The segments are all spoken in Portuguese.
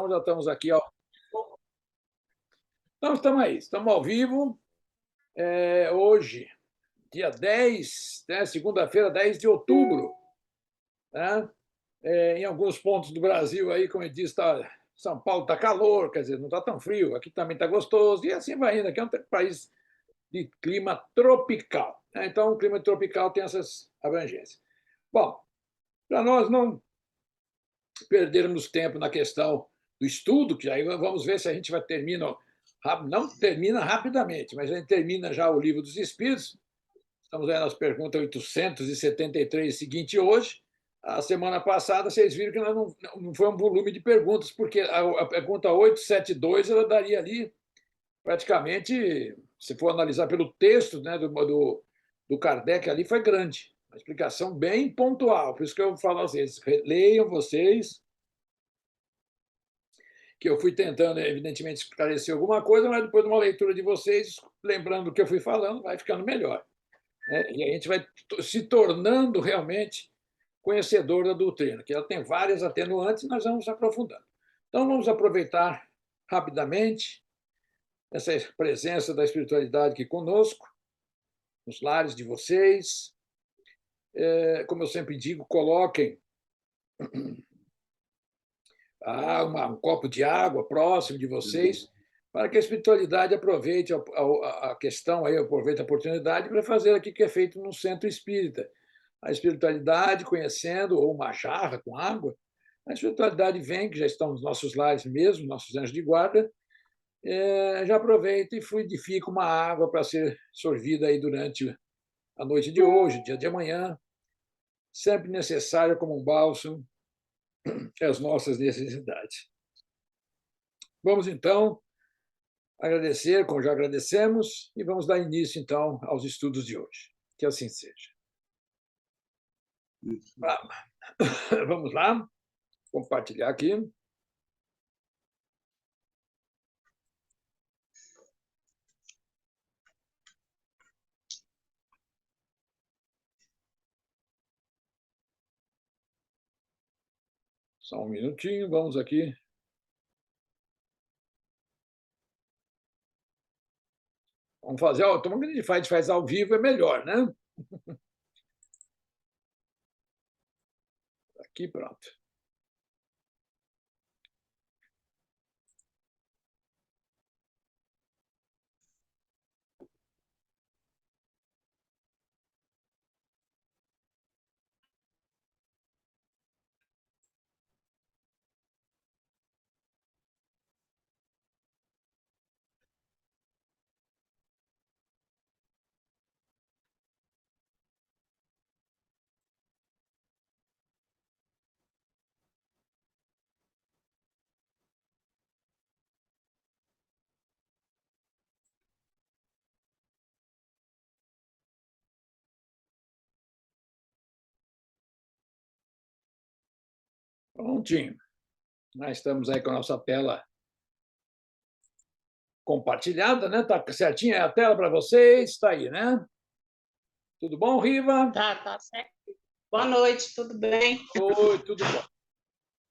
Já estamos aqui ao Então, estamos aí, estamos ao vivo. Hoje, dia 10, né, segunda-feira, 10 de outubro. Né? Em alguns pontos do Brasil, aí, como eu disse, São Paulo está calor, quer dizer, não está tão frio, aqui também está gostoso, e assim vai indo. Aqui é um país de clima tropical. Né? Então, o clima tropical tem essas abrangências. Bom, para nós não perdermos tempo na questão do estudo, que aí vamos ver se a gente vai terminar, não termina rapidamente, mas a gente termina já o Livro dos Espíritos. Estamos aí nas perguntas 873 seguinte hoje. A semana passada, vocês viram que não foi um volume de perguntas, porque a pergunta 872 ela daria ali, praticamente, se for analisar pelo texto, né, do Kardec ali, foi grande. Uma explicação bem pontual. Por isso que eu falo às vezes, leiam vocês, que eu fui tentando, evidentemente, esclarecer alguma coisa, mas depois de uma leitura de vocês, lembrando do que eu fui falando, vai ficando melhor. Né? E a gente vai se tornando realmente conhecedor da doutrina, que ela tem várias atenuantes e nós vamos aprofundando. Então, vamos aproveitar rapidamente essa presença da espiritualidade aqui conosco, nos lares de vocês. Como eu sempre digo, coloquem um copo de água próximo de vocês, para que a espiritualidade aproveite a questão, aí, aproveite a oportunidade para fazer aqui que é feito no centro espírita. A espiritualidade, conhecendo, ou uma jarra com água, a espiritualidade vem, que já estão nos nossos lares mesmo, nossos anjos de guarda, já aproveita e fluidifica uma água para ser sorvida aí durante a noite de hoje, dia de amanhã, sempre necessária como um bálsamo às nossas necessidades. Vamos, então, agradecer, como já agradecemos, e vamos dar início, então, aos estudos de hoje. Que assim seja. Vamos lá, compartilhar aqui. Só um minutinho, vamos aqui. Vamos fazer, como a gente faz ao vivo, é melhor, né? Aqui, pronto. Prontinho. Nós estamos aí com a nossa tela compartilhada, né? Está certinha a tela para vocês? Está aí, né? Tudo bom, Riva? Tá certo. Boa noite, tudo bem? Oi, tudo bom.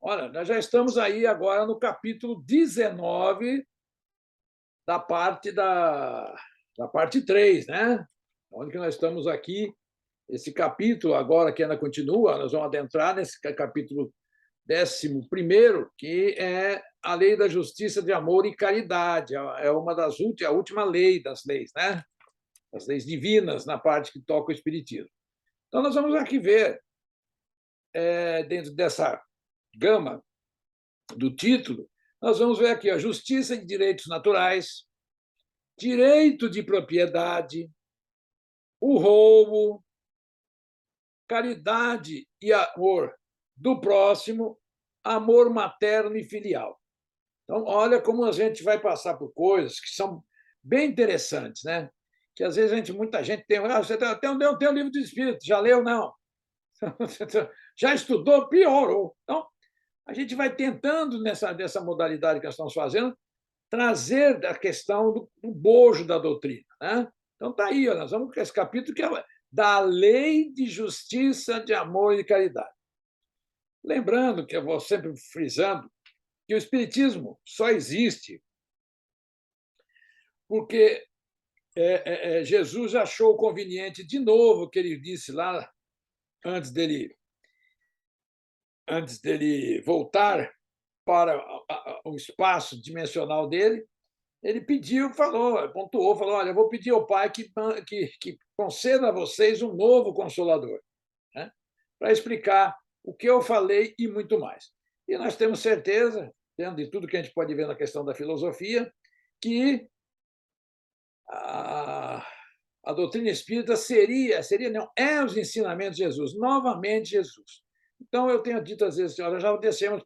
Olha, nós já estamos aí agora no capítulo 19 da parte 3, né? Onde que nós estamos aqui, esse capítulo agora que ainda continua, nós vamos adentrar nesse capítulo 11º, que é a lei da justiça, de amor e caridade. É uma das últimas, a última lei das leis, né? As leis divinas na parte que toca o espiritismo. Então, nós vamos aqui ver, dentro dessa gama do título, nós vamos ver aqui a justiça de direitos naturais, direito de propriedade, o roubo, caridade e amor do próximo, amor materno e filial. Então, olha como a gente vai passar por coisas que são bem interessantes, né? Que às vezes muita gente tem, você tem um livro do Espírito, já leu? Não. Já estudou? Piorou. Então, a gente vai tentando, dessa modalidade que nós estamos fazendo, trazer a questão do bojo da doutrina. Né? Então, está aí, nós vamos com esse capítulo que é da lei de justiça, de amor e de caridade. Lembrando que eu vou sempre frisando que o Espiritismo só existe porque Jesus achou conveniente, de novo, o que ele disse lá antes dele, voltar para o espaço dimensional dele. Ele pediu, pontuou, falou: olha, eu vou pedir ao Pai que conceda a vocês um novo Consolador, né, para explicar o que eu falei e muito mais. E nós temos certeza, dentro de tudo que a gente pode ver na questão da filosofia, que a doutrina espírita não, é os ensinamentos de Jesus, novamente Jesus. Então, eu tenho dito às vezes, olha, já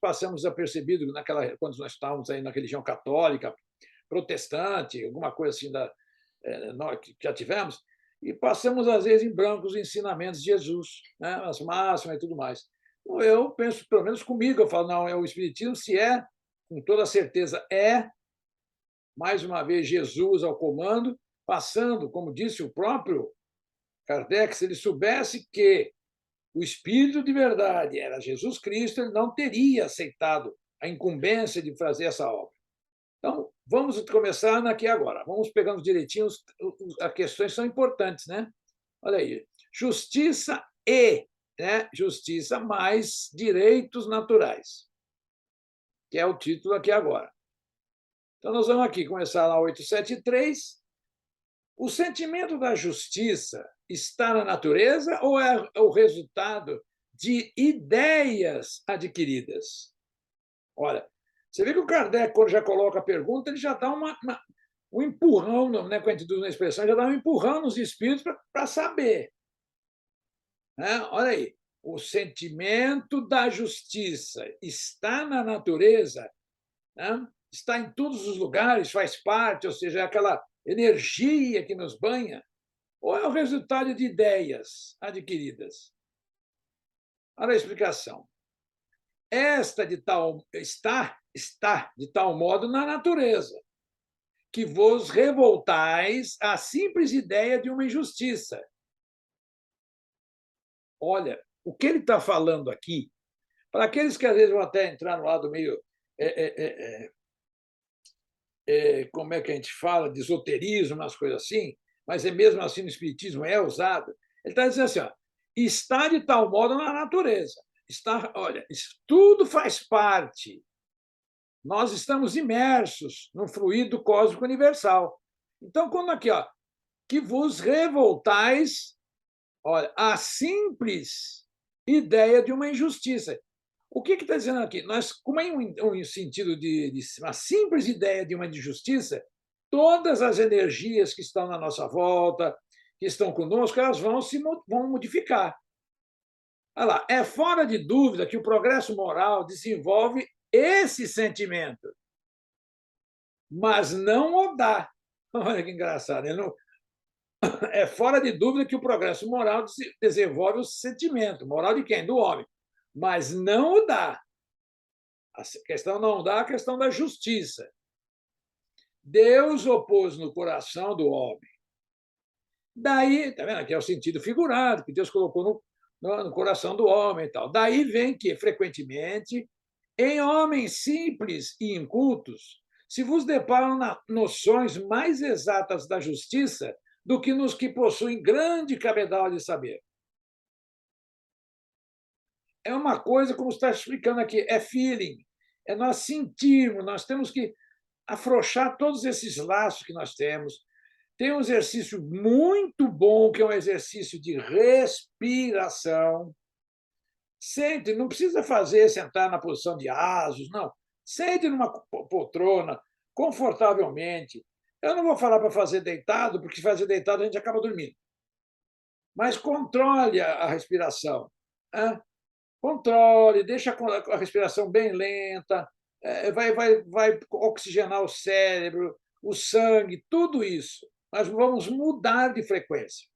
passamos desapercebido quando nós estávamos aí na religião católica, protestante, alguma coisa assim que já tivemos, e passamos, às vezes, em branco os ensinamentos de Jesus, né, as máximas e tudo mais. Então, eu penso, pelo menos comigo, eu falo, não, o Espiritismo, se é, com toda certeza, mais uma vez, Jesus ao comando, passando, como disse o próprio Kardec, se ele soubesse que o Espírito de verdade era Jesus Cristo, ele não teria aceitado a incumbência de fazer essa obra. Então, vamos começar aqui agora. Vamos pegando direitinho, as questões são importantes, né? Olha aí. Justiça justiça mais direitos naturais, que é o título aqui agora. Então, nós vamos aqui começar lá 873. O sentimento da justiça está na natureza ou é o resultado de ideias adquiridas? Olha, você vê que o Kardec, quando já coloca a pergunta, ele já dá um empurrão, né, com a gente usa a expressão, já dá um empurrão nos espíritos para saber. Né? Olha aí, o sentimento da justiça está na natureza, né? Está em todos os lugares, faz parte, ou seja, é aquela energia que nos banha, ou é o resultado de ideias adquiridas? Olha a explicação. Está de tal modo na natureza, que vos revoltais à simples ideia de uma injustiça. Olha, o que ele está falando aqui, para aqueles que às vezes vão até entrar no lado meio como é que a gente fala, de esoterismo, umas coisas assim, mas mesmo assim no espiritismo é usado. Ele está dizendo assim, ó, está de tal modo na natureza. Olha, isso tudo faz parte. Nós estamos imersos no fluido cósmico universal. Então, quando aqui, ó, que vos revoltais, olha, a simples ideia de uma injustiça. O que está dizendo aqui? Nós, como é um sentido de uma simples ideia de uma injustiça, todas as energias que estão na nossa volta, que estão conosco, elas vão modificar. Olha lá, é fora de dúvida que o progresso moral desenvolve esse sentimento, mas não o dá. Olha que engraçado. É fora de dúvida que o progresso moral desenvolve o sentimento. Moral de quem? Do homem. Mas não o dá. A questão não dá, a questão da justiça. Deus opôs no coração do homem. Daí, está vendo? Aqui é o sentido figurado, que Deus colocou no coração do homem e tal. Daí vem que, frequentemente, em homens simples e incultos, se vos deparam noções mais exatas da justiça do que nos que possuem grande cabedal de saber. É uma coisa, como está explicando aqui, é feeling, é nós sentirmos, nós temos que afrouxar todos esses laços que nós temos. Tem um exercício muito bom, que é um exercício de respiração. Sente, não precisa sentar na posição de asos, não. Sente numa poltrona, confortavelmente. Eu não vou falar para fazer deitado, porque se fazer deitado a gente acaba dormindo. Mas controle a respiração. Né? Controle, deixa a respiração bem lenta, vai oxigenar o cérebro, o sangue, tudo isso. Nós vamos mudar de frequência.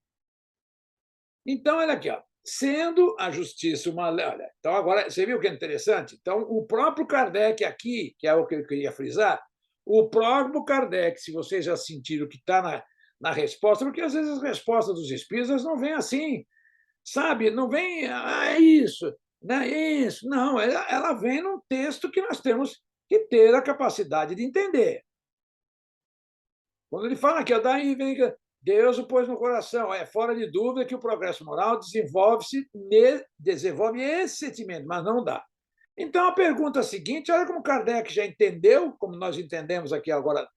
Então, olha aqui, ó, sendo a justiça uma lei. Olha, então, agora, você viu que é interessante? Então, o próprio Kardec aqui, que é o que eu queria frisar, o próprio Kardec, se vocês já sentiram que está na resposta, porque às vezes as respostas dos espíritos não vêm assim, sabe? Não vem, é isso, né? Isso. Não, ela vem num texto que nós temos que ter a capacidade de entender. Quando ele fala aqui, daí vem Deus o pôs no coração, é fora de dúvida que o progresso moral desenvolve esse sentimento, mas não dá. Então, a pergunta seguinte, olha como Kardec já entendeu, como nós entendemos aqui agora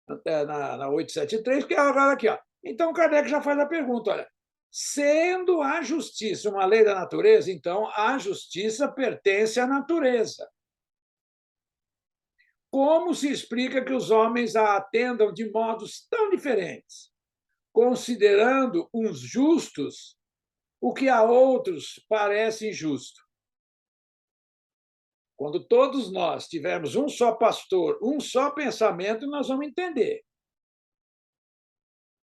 na 873, que é agora aqui. Ó. Então, Kardec já faz a pergunta, olha, sendo a justiça uma lei da natureza, então a justiça pertence à natureza. Como se explica que os homens a atendam de modos tão diferentes, considerando uns justos o que a outros parece injusto? Quando todos nós tivermos um só pastor, um só pensamento, nós vamos entender.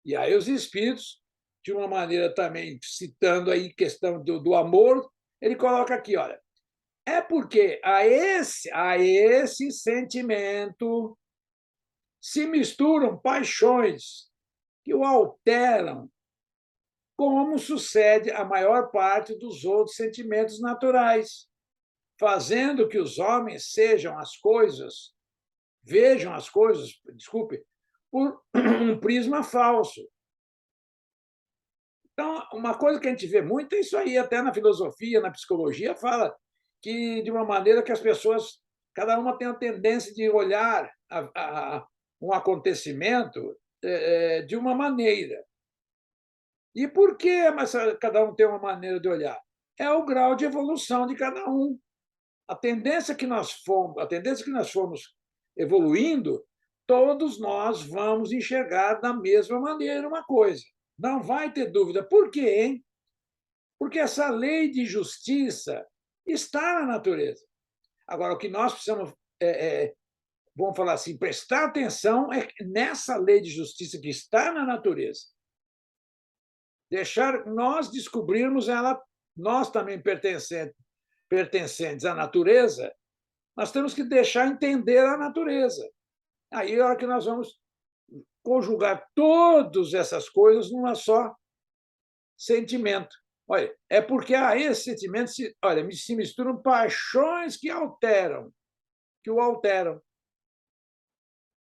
E aí os espíritos, de uma maneira também, citando aí questão do amor, ele coloca aqui, olha, é porque a esse sentimento se misturam paixões que o alteram, como sucede a maior parte dos outros sentimentos naturais, fazendo que os homens vejam as coisas, desculpe, por um prisma falso. Então, uma coisa que a gente vê muito é isso aí, até na filosofia, na psicologia, fala que, de uma maneira que as pessoas, cada uma tem a tendência de olhar um acontecimento de uma maneira. E por que cada um tem uma maneira de olhar? É o grau de evolução de cada um. A tendência que nós fomos evoluindo, todos nós vamos enxergar da mesma maneira uma coisa. Não vai ter dúvida. Por quê, hein? Porque essa lei de justiça está na natureza. Agora, o que nós precisamos, vamos falar assim, prestar atenção é nessa lei de justiça que está na natureza. Deixar nós descobrirmos ela, nós também pertencentes à natureza, nós temos que deixar entender a natureza. Aí é a hora que nós vamos conjugar todas essas coisas numa só sentimento. Olha, é porque esse sentimento se misturam paixões que o alteram.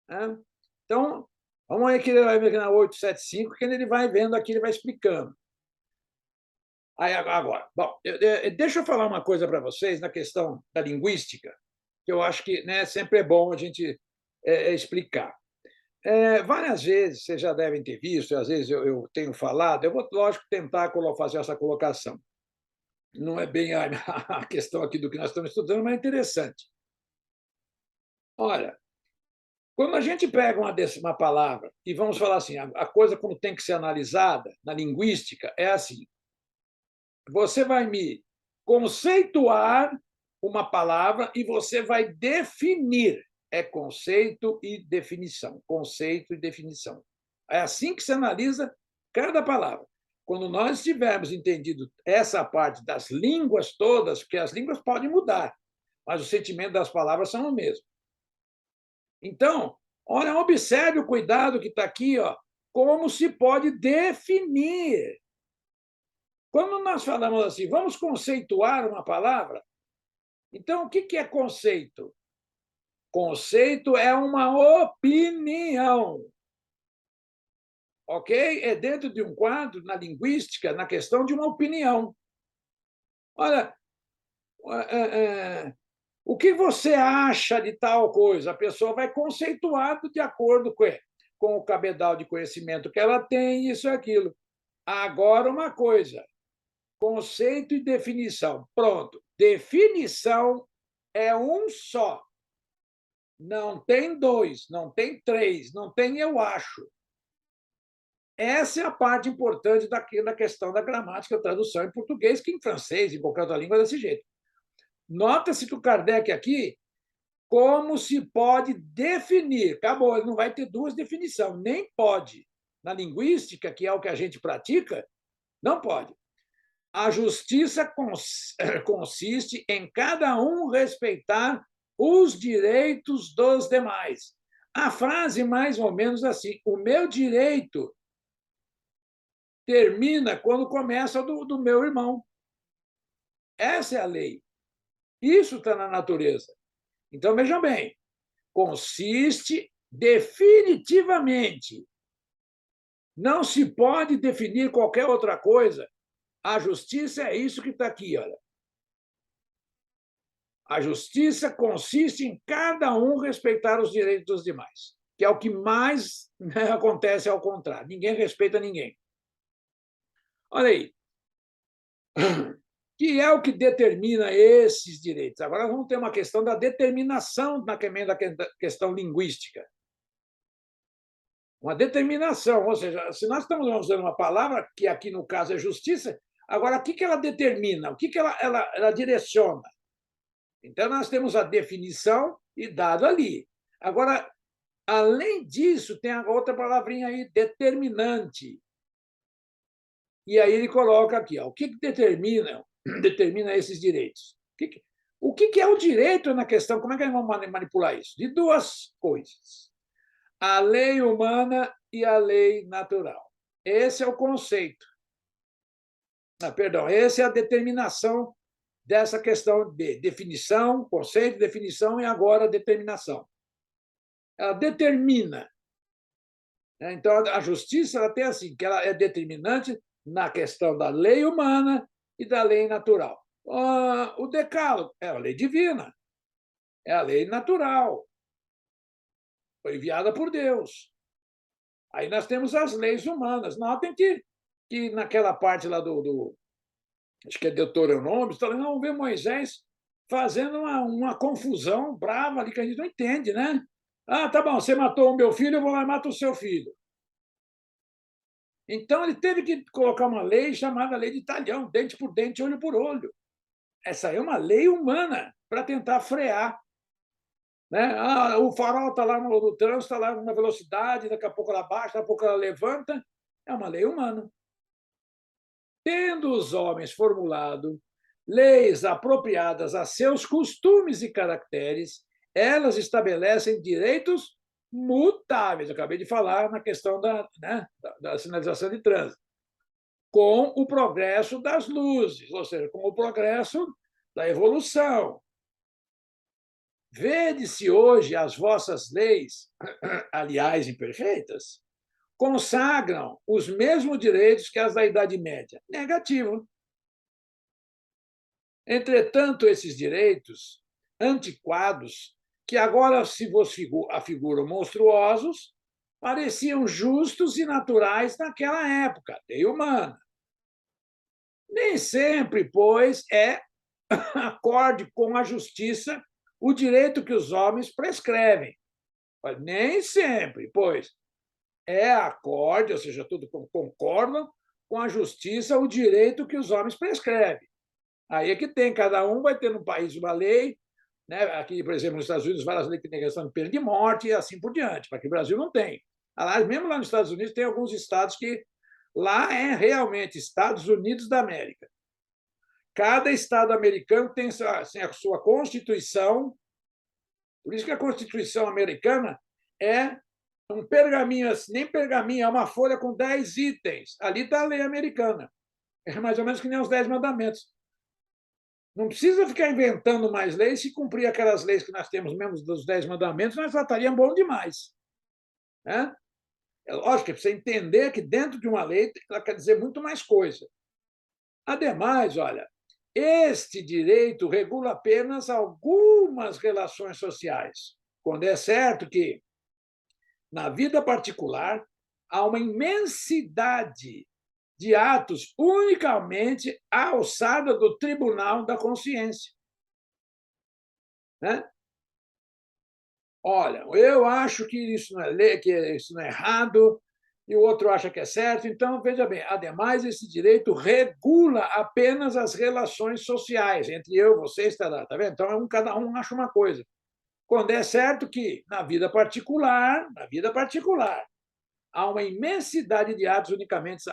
Né? Então, vamos aí que ele vai ver na 875, que ele vai vendo aqui, ele vai explicando. Aí, agora, bom, deixa eu falar uma coisa para vocês na questão da linguística, que eu acho que sempre é bom a gente explicar. Várias vezes, vocês já devem ter visto, às vezes eu tenho falado, eu vou, lógico, tentar fazer essa colocação. Não é bem a questão aqui do que nós estamos estudando, mas é interessante. Olha, quando a gente pega uma palavra e vamos falar assim, a coisa como tem que ser analisada na linguística é assim, você vai me conceituar uma palavra e você vai definir. É conceito e definição. Conceito e definição. É assim que se analisa cada palavra. Quando nós tivermos entendido essa parte das línguas todas, porque as línguas podem mudar, mas o sentimento das palavras são o mesmo. Então, olha, observe o cuidado que está aqui, ó, como se pode definir. Quando nós falamos assim, vamos conceituar uma palavra, então o que é conceito? Conceito é uma opinião. Ok? É dentro de um quadro, na linguística, na questão de uma opinião. Olha, o que você acha de tal coisa? A pessoa vai conceituar de acordo com o cabedal de conhecimento que ela tem, isso e aquilo. Agora, uma coisa, conceito e definição. Pronto. Definição é um só. Não tem dois, não tem três, não tem eu acho. Essa é a parte importante da questão da gramática, da tradução em português, que em francês, em qualquer outra língua, é desse jeito. Nota-se que o Kardec aqui, como se pode definir? Acabou, ele não vai ter duas definições, nem pode. Na linguística, que é o que a gente pratica, não pode. A justiça consiste em cada um respeitar os direitos dos demais. A frase, mais ou menos assim, o meu direito termina quando começa do meu irmão. Essa é a lei. Isso está na natureza. Então, veja bem, consiste definitivamente. Não se pode definir qualquer outra coisa. A justiça é isso que está aqui, olha. A justiça consiste em cada um respeitar os direitos dos demais, que é o que mais acontece ao contrário. Ninguém respeita ninguém. Olha aí. Que é o que determina esses direitos. Agora vamos ter uma questão da determinação na questão linguística. Uma determinação, ou seja, se nós estamos usando uma palavra, que aqui no caso é justiça, agora o que ela determina? O que ela direciona? Então, nós temos a definição e dado ali. Agora, além disso, tem a outra palavrinha aí, determinante. E aí ele coloca aqui, ó, o que determina esses direitos? O que é o direito na questão? Como é que nós vamos manipular isso? De duas coisas: a lei humana e a lei natural. Esse é o conceito. Perdão, essa é a determinação dessa questão de definição, conceito, definição e agora determinação. Ela determina. Então, a justiça ela tem assim, que ela é determinante na questão da lei humana e da lei natural. O decálogo é a lei divina, é a lei natural, foi enviada por Deus. Aí nós temos as leis humanas. Notem que naquela parte lá acho que é Deuteronômio, vamos ver Moisés fazendo uma confusão brava ali que a gente não entende, né? Tá bom, você matou o meu filho, eu vou lá e mato o seu filho. Então, ele teve que colocar uma lei chamada lei de talhão, dente por dente, olho por olho. Essa aí é uma lei humana para tentar frear. Né? O farol está lá no trânsito, está lá numa velocidade, daqui a pouco ela baixa, daqui a pouco ela levanta. É uma lei humana. Tendo os homens formulado leis apropriadas a seus costumes e caracteres, elas estabelecem direitos mutáveis. Eu acabei de falar na questão da sinalização de trânsito. Com o progresso das luzes, ou seja, com o progresso da evolução. Vede-se hoje as vossas leis, aliás, imperfeitas, consagram os mesmos direitos que as da Idade Média. Negativo. Entretanto, esses direitos antiquados, que agora se vos afiguram monstruosos, pareciam justos e naturais naquela época, lei humana. Nem sempre, pois, é acorde com a justiça o direito que os homens prescrevem. Nem sempre, pois é acorde, ou seja, tudo concordam com a justiça o direito que os homens prescrevem. Aí é que tem, cada um vai ter no país uma lei, né? Aqui, por exemplo, nos Estados Unidos, várias leis que têm questão de pena de morte e assim por diante, porque o Brasil não tem. Aliás, mesmo lá nos Estados Unidos, tem alguns estados que lá é realmente Estados Unidos da América. Cada estado americano tem a sua Constituição, por isso que a Constituição americana é um pergaminho, nem pergaminho, é uma folha com 10 itens. Ali está a lei americana. É mais ou menos que nem os 10 mandamentos. Não precisa ficar inventando mais leis. Se cumprir aquelas leis que nós temos mesmo dos 10 mandamentos, nós já estaríamos bom demais. Né? É lógico que precisa entender que dentro de uma lei ela quer dizer muito mais coisa. Ademais, olha, este direito regula apenas algumas relações sociais, quando é certo que, na vida particular, há uma imensidade de atos unicamente à alçada do tribunal da consciência. Né? Olha, eu acho que isso não é lei, que isso não é errado, e o outro acha que é certo. Então, veja bem, ademais, esse direito regula apenas as relações sociais entre eu e você, está vendo? Então, cada um acha uma coisa. Quando é certo que, na vida particular, há uma imensidade de atos unicamente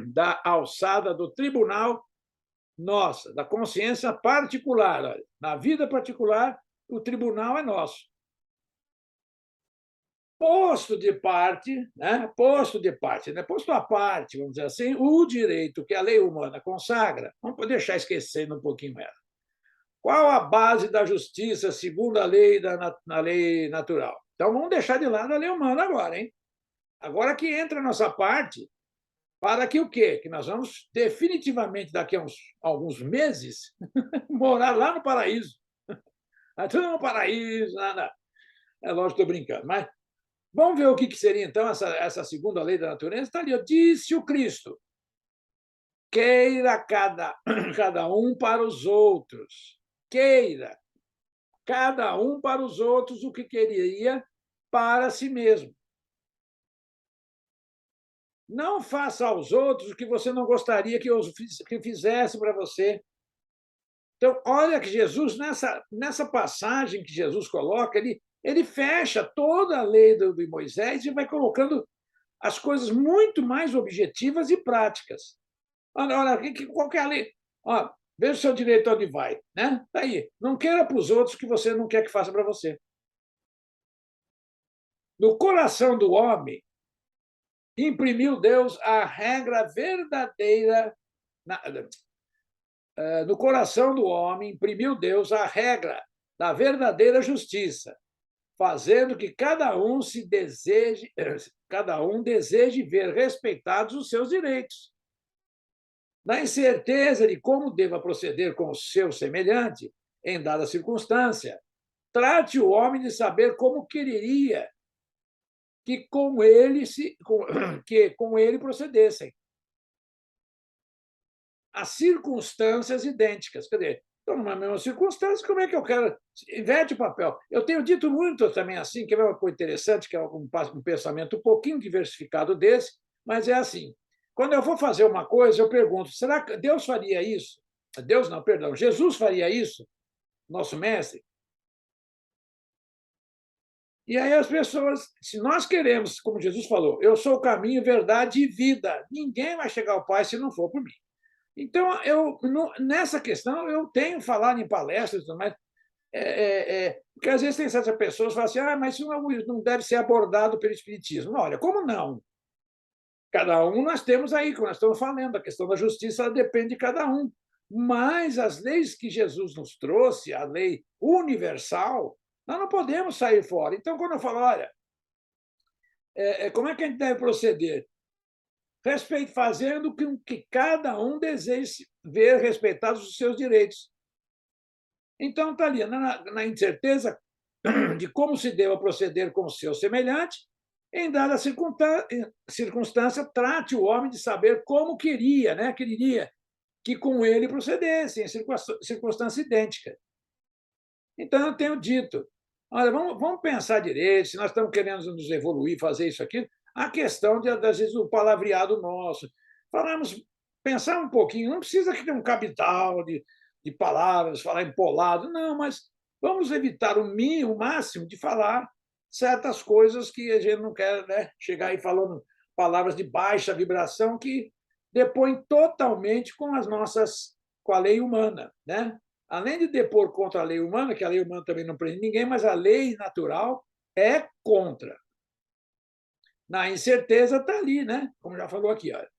da alçada do tribunal nossa, da consciência particular. Olha, na vida particular, o tribunal é nosso. Posto à parte, vamos dizer assim, o direito que a lei humana consagra, vamos deixar esquecendo um pouquinho ela. Qual a base da justiça segundo a lei, na lei natural? Então, vamos deixar de lado a lei humana agora, hein? Agora que entra a nossa parte, para que o quê? Que nós vamos definitivamente, daqui a alguns meses, morar lá no paraíso. Tudo no paraíso, nada. É lógico que estou brincando, mas vamos ver o que seria, então, essa segunda lei da natureza. Está ali, disse o Cristo, queira cada um para os outros. Queira cada um para os outros o que queria para si mesmo. Não faça aos outros o que você não gostaria que fizesse para você. Então, olha que Jesus, nessa passagem que Jesus coloca, ele fecha toda a lei de Moisés e vai colocando as coisas muito mais objetivas e práticas. Olha, qual que é a lei? Ó, veja o seu direito onde vai. Né? Tá aí. Não queira para os outros o que você não quer que faça para você. No coração do homem, imprimiu Deus a regra verdadeira. No coração do homem, imprimiu Deus a regra da verdadeira justiça, fazendo que cada um deseje ver respeitados os seus direitos. Na incerteza de como deva proceder com o seu semelhante, em dada circunstância, trate o homem de saber como quereria que com ele procedessem. As circunstâncias idênticas. Quer dizer, estou numa mesma circunstância, como é que eu quero? Inverte o papel. Eu tenho dito muito também assim, que é uma coisa interessante, que é um pensamento um pouquinho diversificado desse, mas é assim. Quando eu vou fazer uma coisa, eu pergunto, será que Deus faria isso? Deus não, perdão, Jesus faria isso? Nosso mestre? E aí as pessoas, se nós queremos, como Jesus falou, eu sou o caminho, verdade e vida, ninguém vai chegar ao Pai se não for por mim. Então, nessa questão, eu tenho falado em palestras, mas porque às vezes tem certas pessoas que falam assim, mas isso não deve ser abordado pelo Espiritismo. Olha, como não? Cada um nós temos aí, como nós estamos falando, a questão da justiça ela depende de cada um. Mas as leis que Jesus nos trouxe, a lei universal, nós não podemos sair fora. Então, quando eu falo, olha, como é que a gente deve proceder? Fazendo com que cada um deseje ver respeitados os seus direitos. Então, está ali, na incerteza de como se deva proceder com o seu semelhante, em dada circunstância, trate o homem de saber como quereria que com ele procedesse, em circunstância idêntica. Então, eu tenho dito, olha, vamos pensar direito, se nós estamos querendo nos evoluir, fazer isso aqui, a questão, às vezes, do palavreado nosso. Pensar um pouquinho, não precisa que tenha um capital de palavras, falar empolado, não, mas vamos evitar o máximo de falar certas coisas que a gente não quer, né, chegar aí falando palavras de baixa vibração que depõem totalmente com a lei humana, né? Além de depor contra a lei humana, que a lei humana também não prende ninguém, mas a lei natural é contra. Na incerteza está ali, né? Como já falou aqui, olha.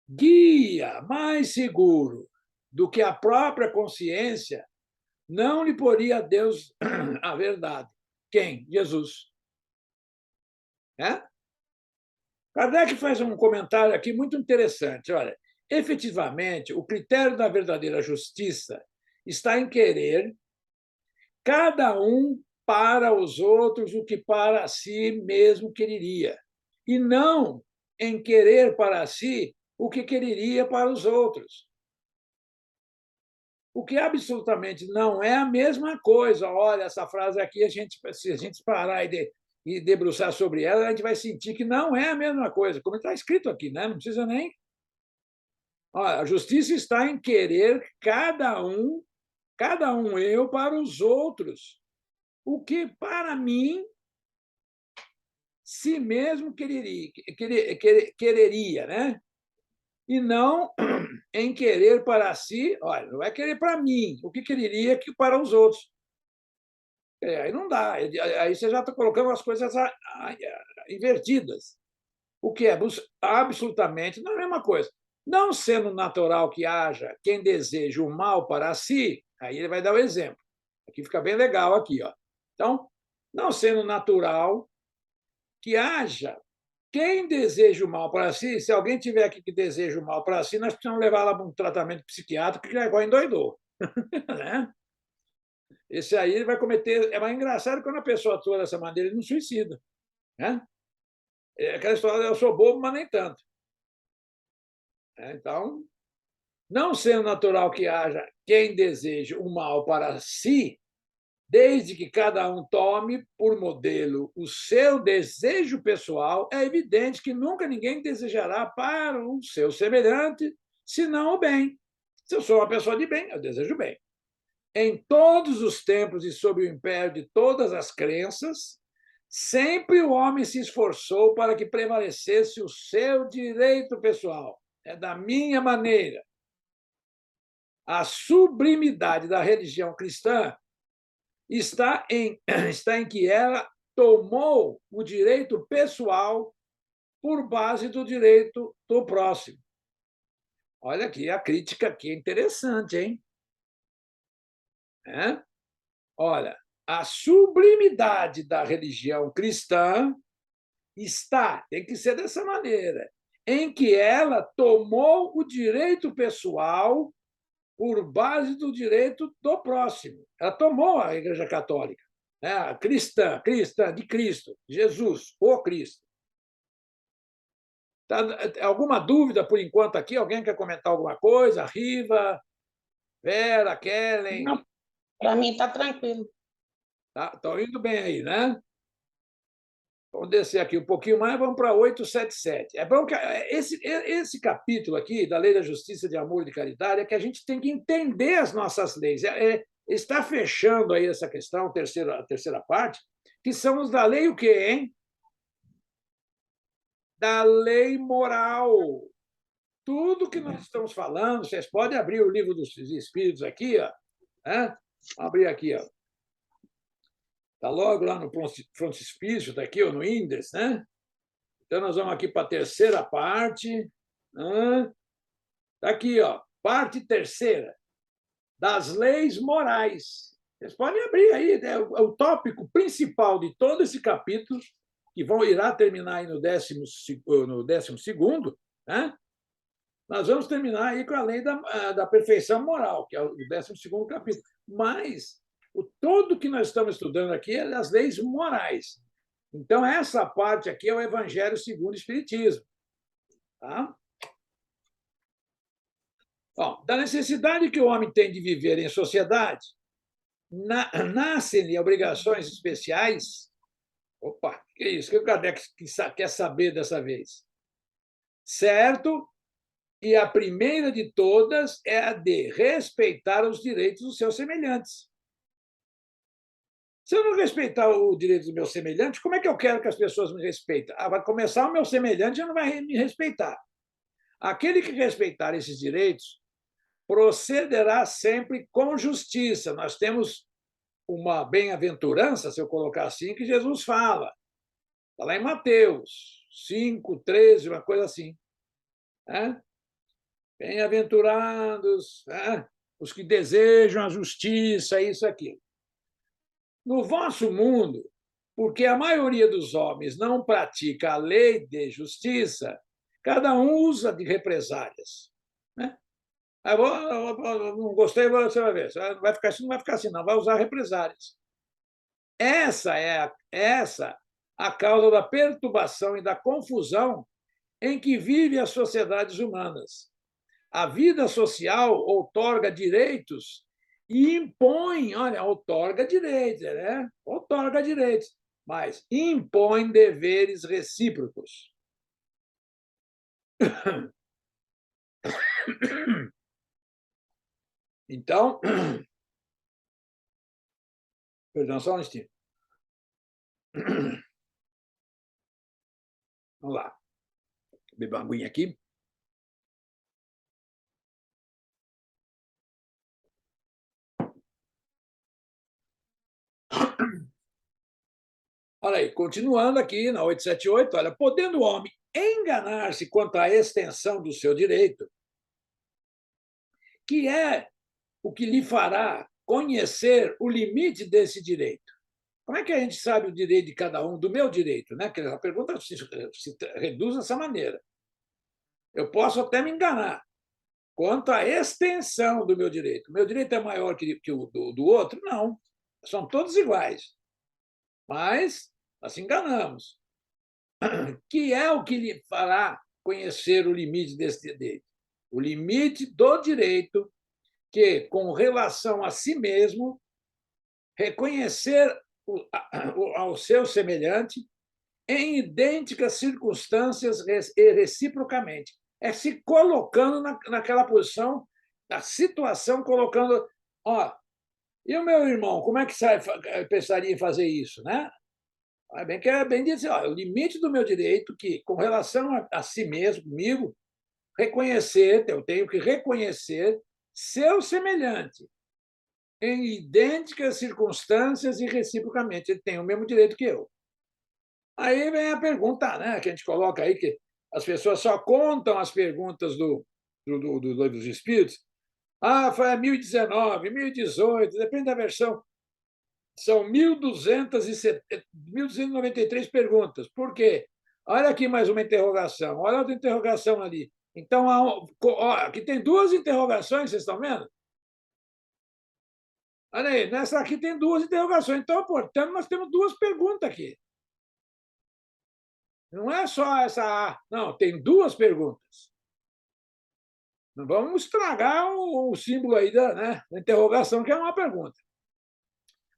Guia mais seguro do que a própria consciência não lhe poria a Deus a verdade. Quem? Jesus. É? Kardec faz um comentário aqui muito interessante. Olha, efetivamente, o critério da verdadeira justiça está em querer cada um para os outros o que para si mesmo quereria, e não em querer para si o que quereria para os outros. O que absolutamente não é a mesma coisa. Olha, essa frase aqui, se a gente parar e debruçar sobre ela, a gente vai sentir que não é a mesma coisa, como está escrito aqui, né? Não precisa nem. Olha, a justiça está em querer cada um eu para os outros, o que para mim si mesmo quereria, né? E não em querer para si, olha, não é querer para mim, o que quereria que para os outros. Aí não dá, aí você já está colocando as coisas invertidas, o que é absolutamente não é a mesma coisa. Não sendo natural que haja quem deseja o mal para si, aí ele vai dar o exemplo. Aqui fica bem legal aqui, ó. Então, não sendo natural que haja quem deseja o mal para si, se alguém tiver aqui que deseja o mal para si, nós precisamos levar lá para um tratamento psiquiátrico que já igual endoidou. Né? Esse aí ele vai cometer. É mais engraçado quando a pessoa atua dessa maneira, ele não suicida. Né? É aquela história, eu sou bobo, mas nem tanto. Então, não sendo natural que haja quem deseja o mal para si, desde que cada um tome por modelo o seu desejo pessoal, é evidente que nunca ninguém desejará para o seu semelhante, senão o bem. Se eu sou uma pessoa de bem, eu desejo bem. Em todos os tempos e sob o império de todas as crenças, sempre o homem se esforçou para que prevalecesse o seu direito pessoal. É da minha maneira. A sublimidade da religião cristã está em que ela tomou o direito pessoal por base do direito do próximo. Olha aqui, a crítica aqui é interessante, hein? É? Olha, a sublimidade da religião cristã tem que ser dessa maneira, em que ela tomou o direito pessoal por base do direito do próximo. Ela tomou a Igreja Católica, né? Cristã, de Cristo, Jesus, o Cristo. Tá, alguma dúvida por enquanto aqui? Alguém quer comentar alguma coisa? Riva, Vera, Kellen? Para mim está tranquilo. Estão indo bem aí, né? Vamos descer aqui um pouquinho mais, vamos para 877. É bom que esse capítulo aqui da Lei da Justiça, de Amor e de Caridade é que a gente tem que entender as nossas leis. Está fechando aí essa questão, a terceira parte, que são os da lei o quê, hein? Da lei moral. Tudo que nós estamos falando, vocês podem abrir o livro dos Espíritos aqui, ó, né? Abrir aqui, ó. Está logo lá no frontispício, está aqui, ó, no índice, né? Então, nós vamos aqui para a terceira parte. Está aqui, ó, parte terceira, das leis morais. Vocês podem abrir aí, é o tópico principal de todo esse capítulo, que irá terminar aí no 12º, né? Nós vamos terminar aí com a lei da perfeição moral, que é o 12º capítulo. Mas todo que nós estamos estudando aqui é das leis morais. Então, essa parte aqui é o Evangelho segundo o Espiritismo. Tá? Bom, da necessidade que o homem tem de viver em sociedade, nascem-lhe obrigações especiais. Opa, que é isso? O que o Kardec quer saber dessa vez? Certo? E a primeira de todas é a de respeitar os direitos dos seus semelhantes. Se eu não respeitar o direito dos meus semelhantes, como é que eu quero que as pessoas me respeitem? Vai começar o meu semelhante já não vai me respeitar. Aquele que respeitar esses direitos procederá sempre com justiça. Nós temos uma bem-aventurança, se eu colocar assim, que Jesus fala. Está lá em Mateus 5:13, uma coisa assim. Bem-aventurados, os que desejam a justiça, isso, aquilo. No vosso mundo, porque a maioria dos homens não pratica a lei de justiça, cada um usa de represálias. Né? Não gostei, você vai ver. Não vai ficar assim, não vai ficar assim, não. Vai usar represálias. Essa é a causa da perturbação e da confusão em que vivem as sociedades humanas. A vida social outorga direitos e impõe, olha, outorga direitos, né? Outorga direitos, mas impõe deveres recíprocos. Então, perdão, só um instante. Vamos lá. Beber uma aguinha aqui. Olha aí, continuando aqui na 878, olha, podendo o homem enganar-se quanto à extensão do seu direito, que é o que lhe fará conhecer o limite desse direito. Como é que a gente sabe o direito de cada um, do meu direito? Né? A pergunta se reduz dessa maneira. Eu posso até me enganar quanto à extensão do meu direito. O meu direito é maior que o do outro? Não. São todos iguais. Mas nós se enganamos. Que é o que lhe fará conhecer o limite desse direito? O limite do direito que, com relação a si mesmo, reconhecer ao seu semelhante em idênticas circunstâncias e reciprocamente. É se colocando naquela posição, na situação, colocando, ó, e o meu irmão, como é que pensaria em fazer isso, né? É bem que é bem dizer, ó, o limite do meu direito que, com relação a si mesmo, comigo, reconhecer, eu tenho que reconhecer seu semelhante em idênticas circunstâncias e reciprocamente. Ele tem o mesmo direito que eu. Aí vem a pergunta, né, que a gente coloca aí, que as pessoas só contam as perguntas do Livro dos Espíritos. Ah, foi 1019, 1018, depende da versão. São 1.293 perguntas. Por quê? Olha aqui mais uma interrogação, olha outra interrogação ali. Então, aqui tem duas interrogações, vocês estão vendo? Olha aí, nessa aqui tem duas interrogações. Então, portanto, nós temos duas perguntas aqui. Não é só essa. Não, tem duas perguntas. Não vamos estragar o símbolo aí da interrogação, que é uma pergunta.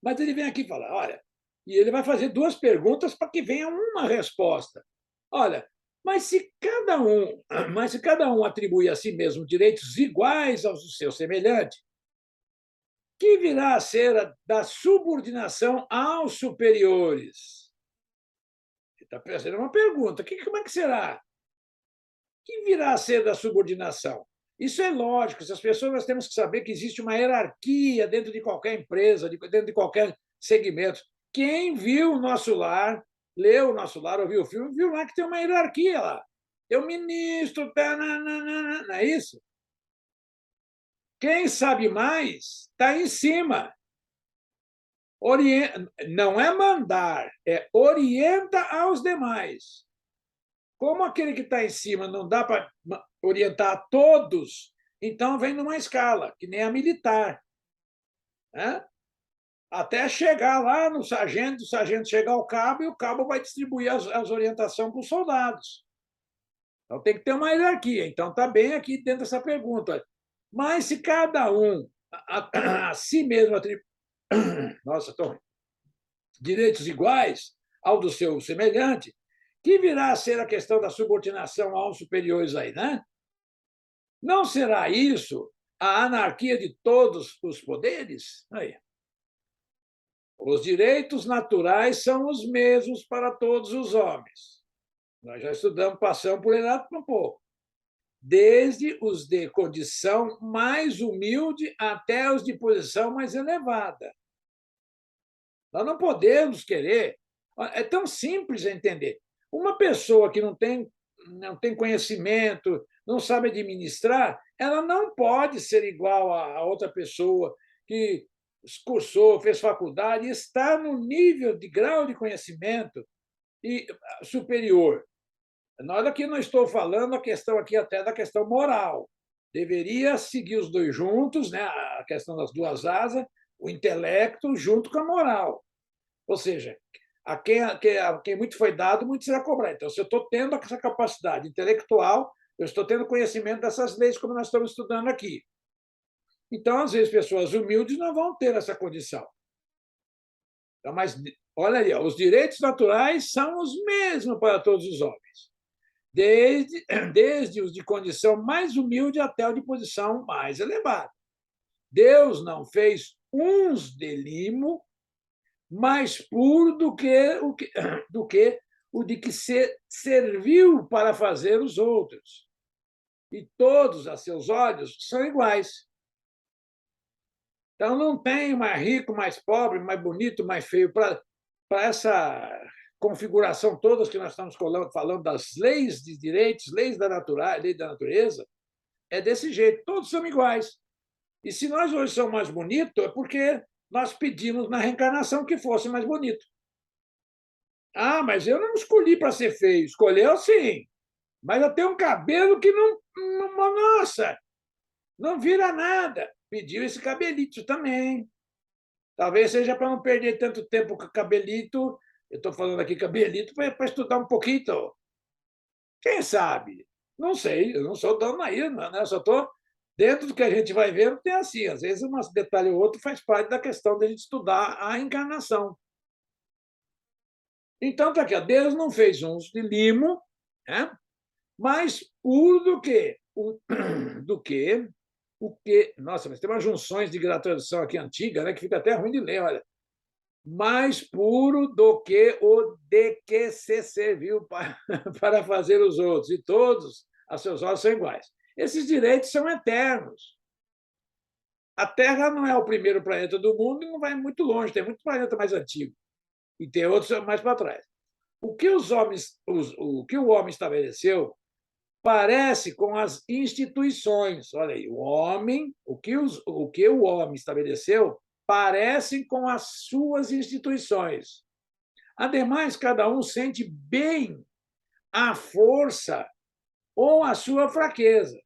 Mas ele vem aqui e fala: olha, e ele vai fazer duas perguntas para que venha uma resposta. Olha, mas se cada um atribui a si mesmo direitos iguais aos do seu semelhante, que virá a ser da subordinação aos superiores? Ele está fazendo uma pergunta: como é que será? Que virá a ser da subordinação? Isso é lógico, as pessoas nós temos que saber que existe uma hierarquia dentro de qualquer empresa, dentro de qualquer segmento. Quem viu o Nosso Lar, leu o Nosso Lar, ouviu o filme, viu lá que tem uma hierarquia lá. Tem o ministro, não é isso? Quem sabe mais está em cima. Não é mandar, é orienta aos demais. Como aquele que está em cima não dá para orientar a todos, então vem numa escala, que nem a militar. Né? Até chegar lá no sargento, o sargento chega ao cabo e o cabo vai distribuir as orientações para os soldados. Então tem que ter uma hierarquia. Então está bem aqui dentro dessa pergunta. Mas se cada um a si mesmo atribui. Nossa, estou direitos iguais ao do seu semelhante, que virá a ser a questão da subordinação aos superiores aí, né? Não será isso a anarquia de todos os poderes? Aí. Os direitos naturais são os mesmos para todos os homens. Nós já estudamos, passamos por ele um pouco. Desde os de condição mais humilde até os de posição mais elevada. Nós não podemos querer. É tão simples entender. Uma pessoa que não tem conhecimento, não sabe administrar, ela não pode ser igual a outra pessoa que cursou, fez faculdade e está no nível de grau de conhecimento superior. Na hora que não estou falando a questão aqui até da questão moral. Deveria seguir os dois juntos, né? A questão das duas asas, o intelecto junto com a moral. Ou seja, a quem muito foi dado, muito será cobrado. Então, se eu estou tendo essa capacidade intelectual, eu estou tendo conhecimento dessas leis, como nós estamos estudando aqui. Então, às vezes, pessoas humildes não vão ter essa condição. Então, mas, olha aí, os direitos naturais são os mesmos para todos os homens, desde os de condição mais humilde até o de posição mais elevada. Deus não fez uns de limo mais puro do que o de que serviu para fazer os outros. E todos, a seus olhos, são iguais. Então, não tem mais rico, mais pobre, mais bonito, mais feio. Para essa configuração todas que nós estamos falando das leis de direitos, leis da natureza, é desse jeito, todos são iguais. E se nós hoje somos mais bonitos, é porque nós pedimos na reencarnação que fosse mais bonito. Ah, mas eu não escolhi para ser feio, escolheu sim. Mas eu tenho um cabelo que não. Nossa, não vira nada. Pediu esse cabelito também. Talvez seja para não perder tanto tempo com o cabelito. Eu estou falando aqui cabelito para estudar um pouquinho. Quem sabe? Não sei, eu não sou dono aí, né? Eu só estou dentro do que a gente vai vendo, tem assim. Às vezes, um detalhe ou outro faz parte da questão de a gente estudar a encarnação. Então, está aqui, Deus não fez uns de limo, né? Mais puro do que o que. Nossa, mas tem umas junções de tradução aqui antiga, né, que fica até ruim de ler, olha. Mais puro do que o de que se serviu para fazer os outros, e todos a seus olhos são iguais. Esses direitos são eternos. A Terra não é o primeiro planeta do mundo e não vai muito longe, tem muito planeta mais antigo, e tem outros mais para trás. O que o homem estabeleceu parece com as instituições. Olha aí, o que o homem estabeleceu parece com as suas instituições. Ademais, cada um sente bem a força ou a sua fraqueza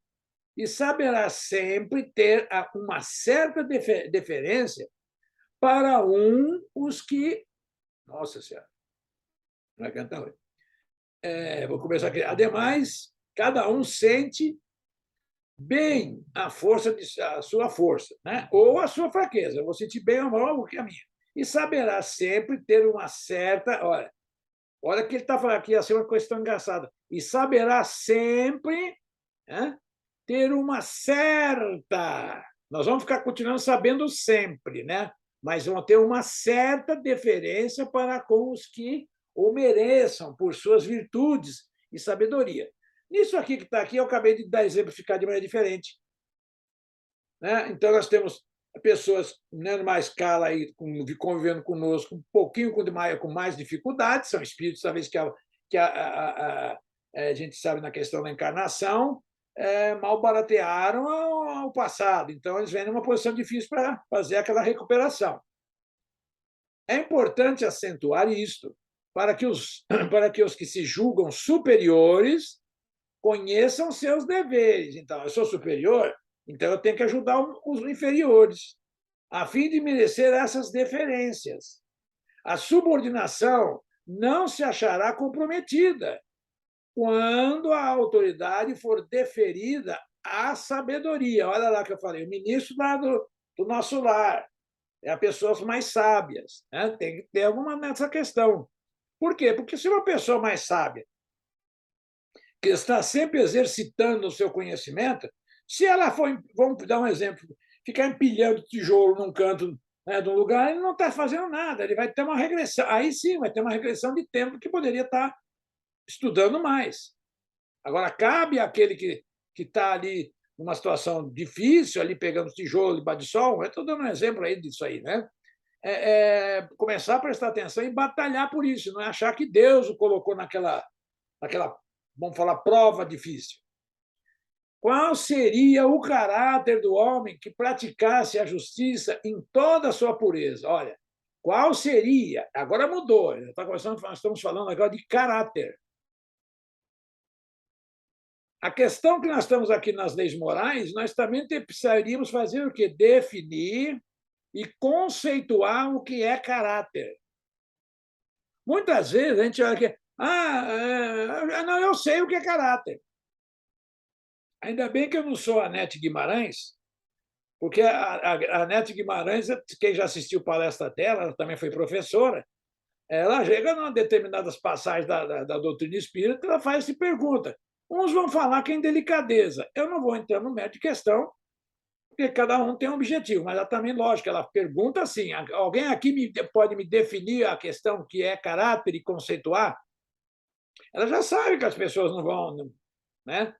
e saberá sempre ter uma certa deferência para os que... Nossa Senhora, não vai cantar hoje. Vou começar aqui. Ademais, cada um sente bem a sua força, né? Ou a sua fraqueza. Eu vou sentir bem ou mal o que é a minha. E saberá sempre ter uma certa... Olha que ele está falando aqui, assim, uma questão engraçada. E saberá sempre, né, ter uma certa... Nós vamos ficar continuando sabendo sempre, né? Mas vão ter uma certa deferência para com os que o mereçam por suas virtudes e sabedoria. Nisso aqui que está aqui, eu acabei de dar exemplificar de maneira diferente. Né? Então, nós temos pessoas em numa escala aí, convivendo conosco um pouquinho com mais dificuldades, são espíritos, talvez, que a gente sabe na questão da encarnação, mal baratearam ao passado. Então, eles vêm numa posição difícil para fazer aquela recuperação. É importante acentuar isto, para que os que se julgam superiores conheçam seus deveres. Então, eu sou superior, então eu tenho que ajudar os inferiores, a fim de merecer essas deferências. A subordinação não se achará comprometida quando a autoridade for deferida à sabedoria. Olha lá que eu falei, o ministro do nosso lar, é a pessoas mais sábias, né? Tem que ter alguma nessa questão. Por quê? Porque se uma pessoa mais sábia, que está sempre exercitando o seu conhecimento, se ela for, vamos dar um exemplo, ficar empilhando tijolo num canto, né, de um lugar, ele não está fazendo nada, ele vai ter uma regressão. Aí sim, vai ter uma regressão de tempo que poderia estar estudando mais. Agora, cabe àquele que está ali numa situação difícil, ali pegando tijolo debaixo de sol, eu estou dando um exemplo aí disso aí, né? Começar a prestar atenção e batalhar por isso, não é achar que Deus o colocou naquela, vamos falar, prova difícil. Qual seria o caráter do homem que praticasse a justiça em toda a sua pureza? Olha, qual seria? Agora mudou, nós estamos falando agora de caráter. A questão que nós estamos aqui nas leis morais, nós também precisaríamos fazer o quê? Definir e conceituar o que é caráter. Muitas vezes a gente olha aqui, não, eu sei o que é caráter. Ainda bem que eu não sou a Nete Guimarães, porque a Nete Guimarães, quem já assistiu palestra dela, ela também foi professora, ela chega em determinadas passagens da doutrina espírita, ela faz essa pergunta. Uns vão falar que é indelicadeza. Eu não vou entrar no mérito de questão, porque cada um tem um objetivo, mas ela também, lógico, ela pergunta assim, alguém aqui pode me definir a questão que é caráter e conceituar? Ela já sabe que as pessoas não vão, né?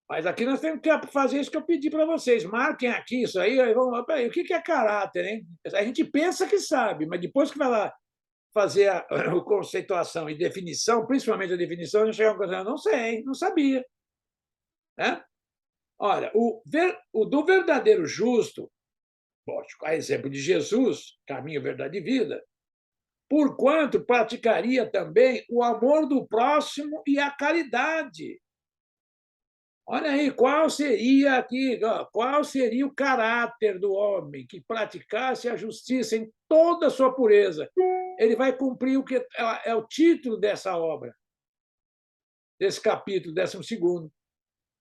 Mas aqui nós temos que fazer isso que eu pedi para vocês. Marquem aqui isso aí. O que é caráter, hein? A gente pensa que sabe, mas depois que vai lá fazer a conceituação e definição, principalmente a definição, eu chegava a coisa, não sei, não sabia. Né? Olha, o do verdadeiro justo, lógico, a exemplo de Jesus, caminho, verdade e vida, porquanto praticaria também o amor do próximo e a caridade. Olha aí, qual seria aqui, qual seria o caráter do homem que praticasse a justiça em toda a sua pureza? Ele vai cumprir o que é o título dessa obra, desse capítulo, 12º.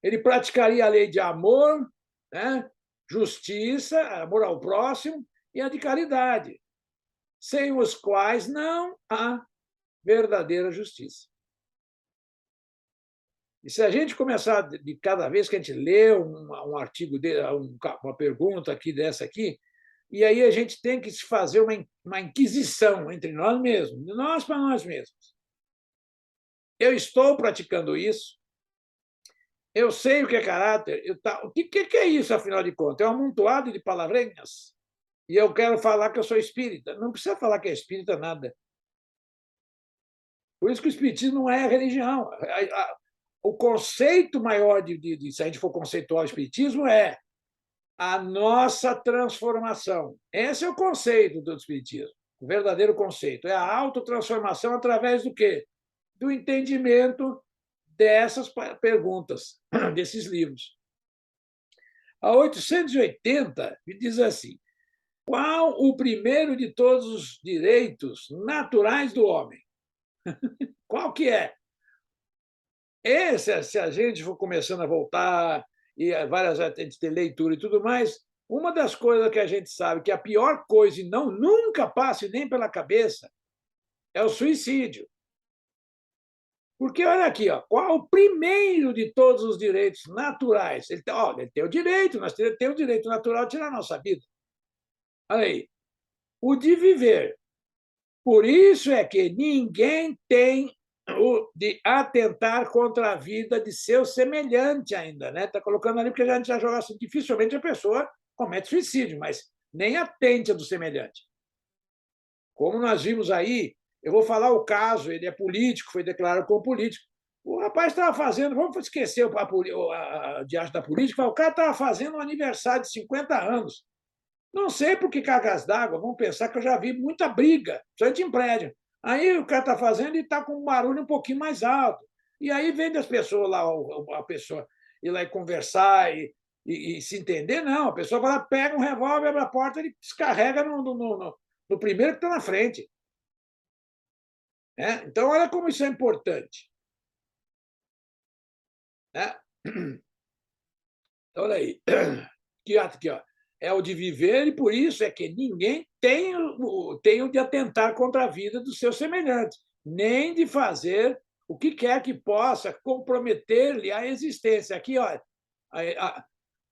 Ele praticaria a lei de amor, né? Justiça, amor ao próximo e a de caridade, sem os quais não há verdadeira justiça. E se a gente começar, de cada vez que a gente lê um artigo, uma pergunta aqui dessa aqui, e aí a gente tem que se fazer uma inquisição entre nós mesmos, de nós para nós mesmos. Eu estou praticando isso, eu sei o que é caráter, o que é isso, afinal de contas? É um amontoado de palavrinhas. E eu quero falar que eu sou espírita. Não precisa falar que é espírita nada. Por isso que o espiritismo não é religião. O conceito maior se a gente for conceituar o espiritismo, é a nossa transformação. Esse é o conceito do espiritismo, o verdadeiro conceito. É a autotransformação através do quê? Do entendimento dessas perguntas, desses livros. A 880 diz assim: qual o primeiro de todos os direitos naturais do homem? Qual que é? Esse, se a gente for começando a voltar, e várias a gente tem leitura e tudo mais, uma das coisas que a gente sabe que a pior coisa, e não nunca passe nem pela cabeça, é o suicídio. Porque, olha aqui, qual o primeiro de todos os direitos naturais? Ele tem o direito, nós temos o direito natural de tirar a nossa vida. Olha aí, o de viver. Por isso é que ninguém tem o de atentar contra a vida de seu semelhante ainda, né? Está colocando ali porque a gente já joga assim, dificilmente a pessoa comete suicídio, mas nem atente a do semelhante. Como nós vimos aí, eu vou falar o caso, ele é político, foi declarado como político. O rapaz estava fazendo, vamos esquecer a diante da política, o cara estava fazendo um aniversário de 50 anos. Não sei por que cargas d'água, vão pensar que eu já vi muita briga, principalmente em prédio. Aí o cara está fazendo e está com um barulho um pouquinho mais alto. E aí vem das pessoas lá, a pessoa ir lá e conversar e se entender, não. A pessoa vai lá, pega um revólver, abre a porta e descarrega no primeiro que está na frente. Então, olha como isso é importante. Então, olha aí. Aqui, é o de viver, e por isso é que ninguém tem o de atentar contra a vida do seu semelhante, nem de fazer o que quer que possa comprometer-lhe a existência. Aqui,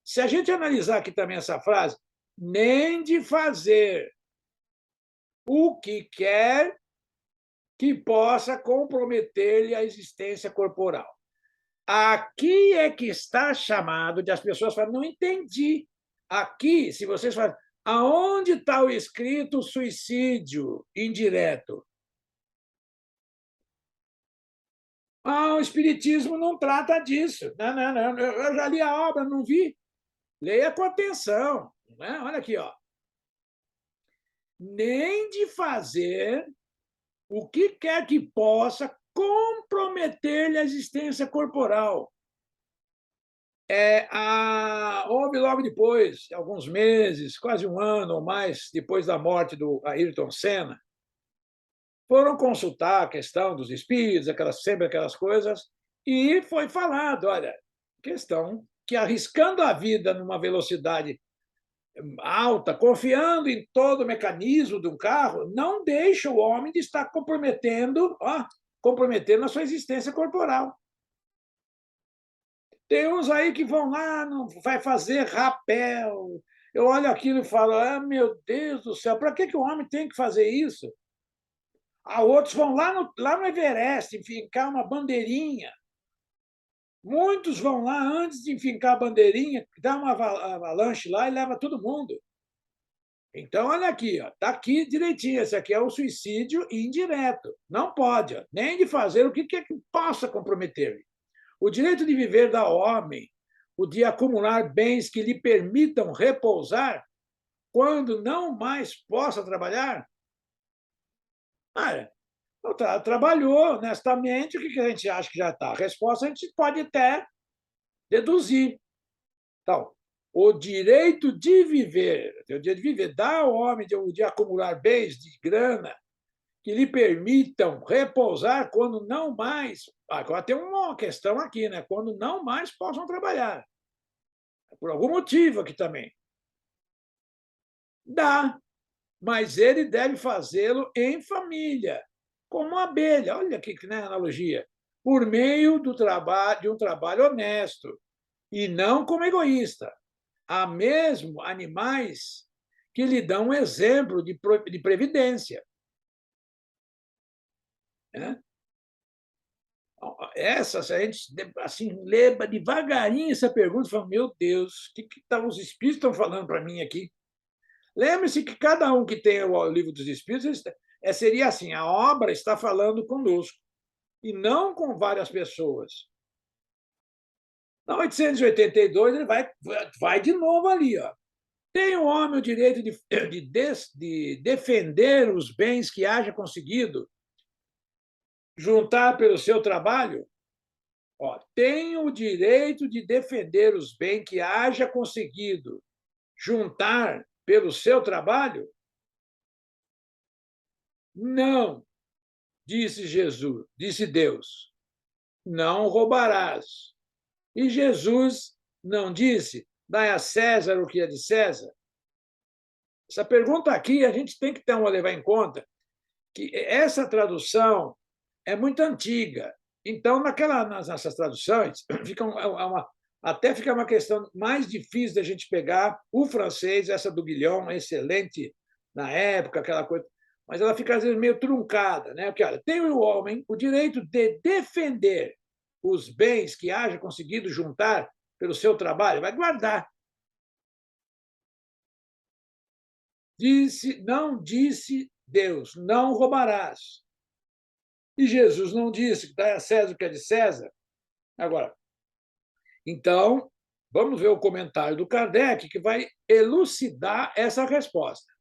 se a gente analisar aqui também essa frase, nem de fazer o que quer que possa comprometer-lhe a existência corporal. Aqui é que está chamado de as pessoas falam, não entendi. Aqui, se vocês falam, aonde está o escrito suicídio indireto? O Espiritismo não trata disso. Não. Eu já li a obra, não vi. Leia com atenção. Né? Olha aqui, nem de fazer o que quer que possa comprometer-lhe a existência corporal. Houve logo depois, alguns meses, quase um ano ou mais depois da morte do Ayrton Senna, foram consultar a questão dos espíritos, sempre aquelas coisas, e foi falado, olha, questão que arriscando a vida numa velocidade alta, confiando em todo o mecanismo de um carro, não deixa o homem de estar comprometendo a sua existência corporal. Tem uns aí que vão lá, não vai fazer rapel. Eu olho aquilo e falo, meu Deus do céu, para que o homem tem que fazer isso? Outros vão lá no Everest enfincar uma bandeirinha. Muitos vão lá antes de enfincar a bandeirinha, dá uma avalanche lá e leva todo mundo. Então, olha aqui, está aqui direitinho. Esse aqui é o suicídio indireto. Não pode, ó, nem de fazer o que possa comprometer. O direito de viver da homem, o de acumular bens que lhe permitam repousar quando não mais possa trabalhar. Olha, trabalhou honestamente, o que a gente acha que já está? A resposta a gente pode até deduzir. Então, o direito de viver, o direito de viver, dá ao homem de acumular bens, de grana, que lhe permitam repousar quando não mais. Agora tem uma questão aqui, né? Quando não mais possam trabalhar. Por algum motivo aqui também. Dá, mas ele deve fazê-lo em família, como uma abelha. Olha aqui, né, analogia. Por meio do trabalho, de um trabalho honesto, e não como egoísta. Há mesmo animais que lhe dão um exemplo de previdência. Né? Essa, se a gente assim, lê devagarinho essa pergunta, fala, meu Deus, o que os espíritos estão falando para mim aqui? Lembre-se que cada um que tem o livro dos espíritos seria assim, a obra está falando conosco, e não com várias pessoas. Na 882, ele vai de novo ali. Ó. Tem o homem o direito de defender os bens que haja conseguido juntar pelo seu trabalho? Ó, tem o direito de defender os bens que haja conseguido juntar pelo seu trabalho? Não, disse Jesus, disse Deus, não roubarás. E Jesus não disse, dai a César o que é de César? Essa pergunta aqui a gente tem que levar em conta que essa tradução é muito antiga. Então, nessas traduções, até fica uma questão mais difícil da gente pegar o francês, essa do Guilhom, excelente na época, aquela coisa, mas ela fica, às vezes, meio truncada. Né? Porque, olha, tem o homem o direito de defender os bens que haja conseguido juntar pelo seu trabalho, vai guardar. Não disse Deus, não roubarás. E Jesus não disse que dá a César o que é de César. Agora, então, vamos ver o comentário do Kardec, que vai elucidar essa resposta.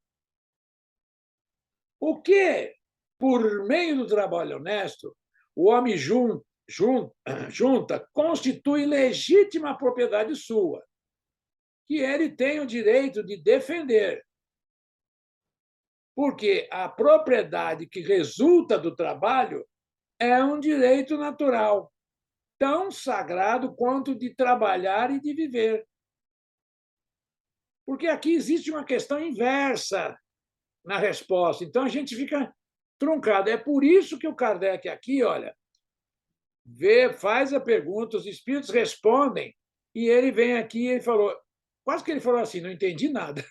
O que, por meio do trabalho honesto, o homem junta constitui legítima propriedade sua, que ele tem o direito de defender. Porque a propriedade que resulta do trabalho é um direito natural, tão sagrado quanto de trabalhar e de viver. Porque aqui existe uma questão inversa na resposta, então a gente fica truncado. É por isso que o Kardec aqui, olha, faz a pergunta, os espíritos respondem, e ele vem aqui e ele falou, quase que ele falou assim, não entendi nada.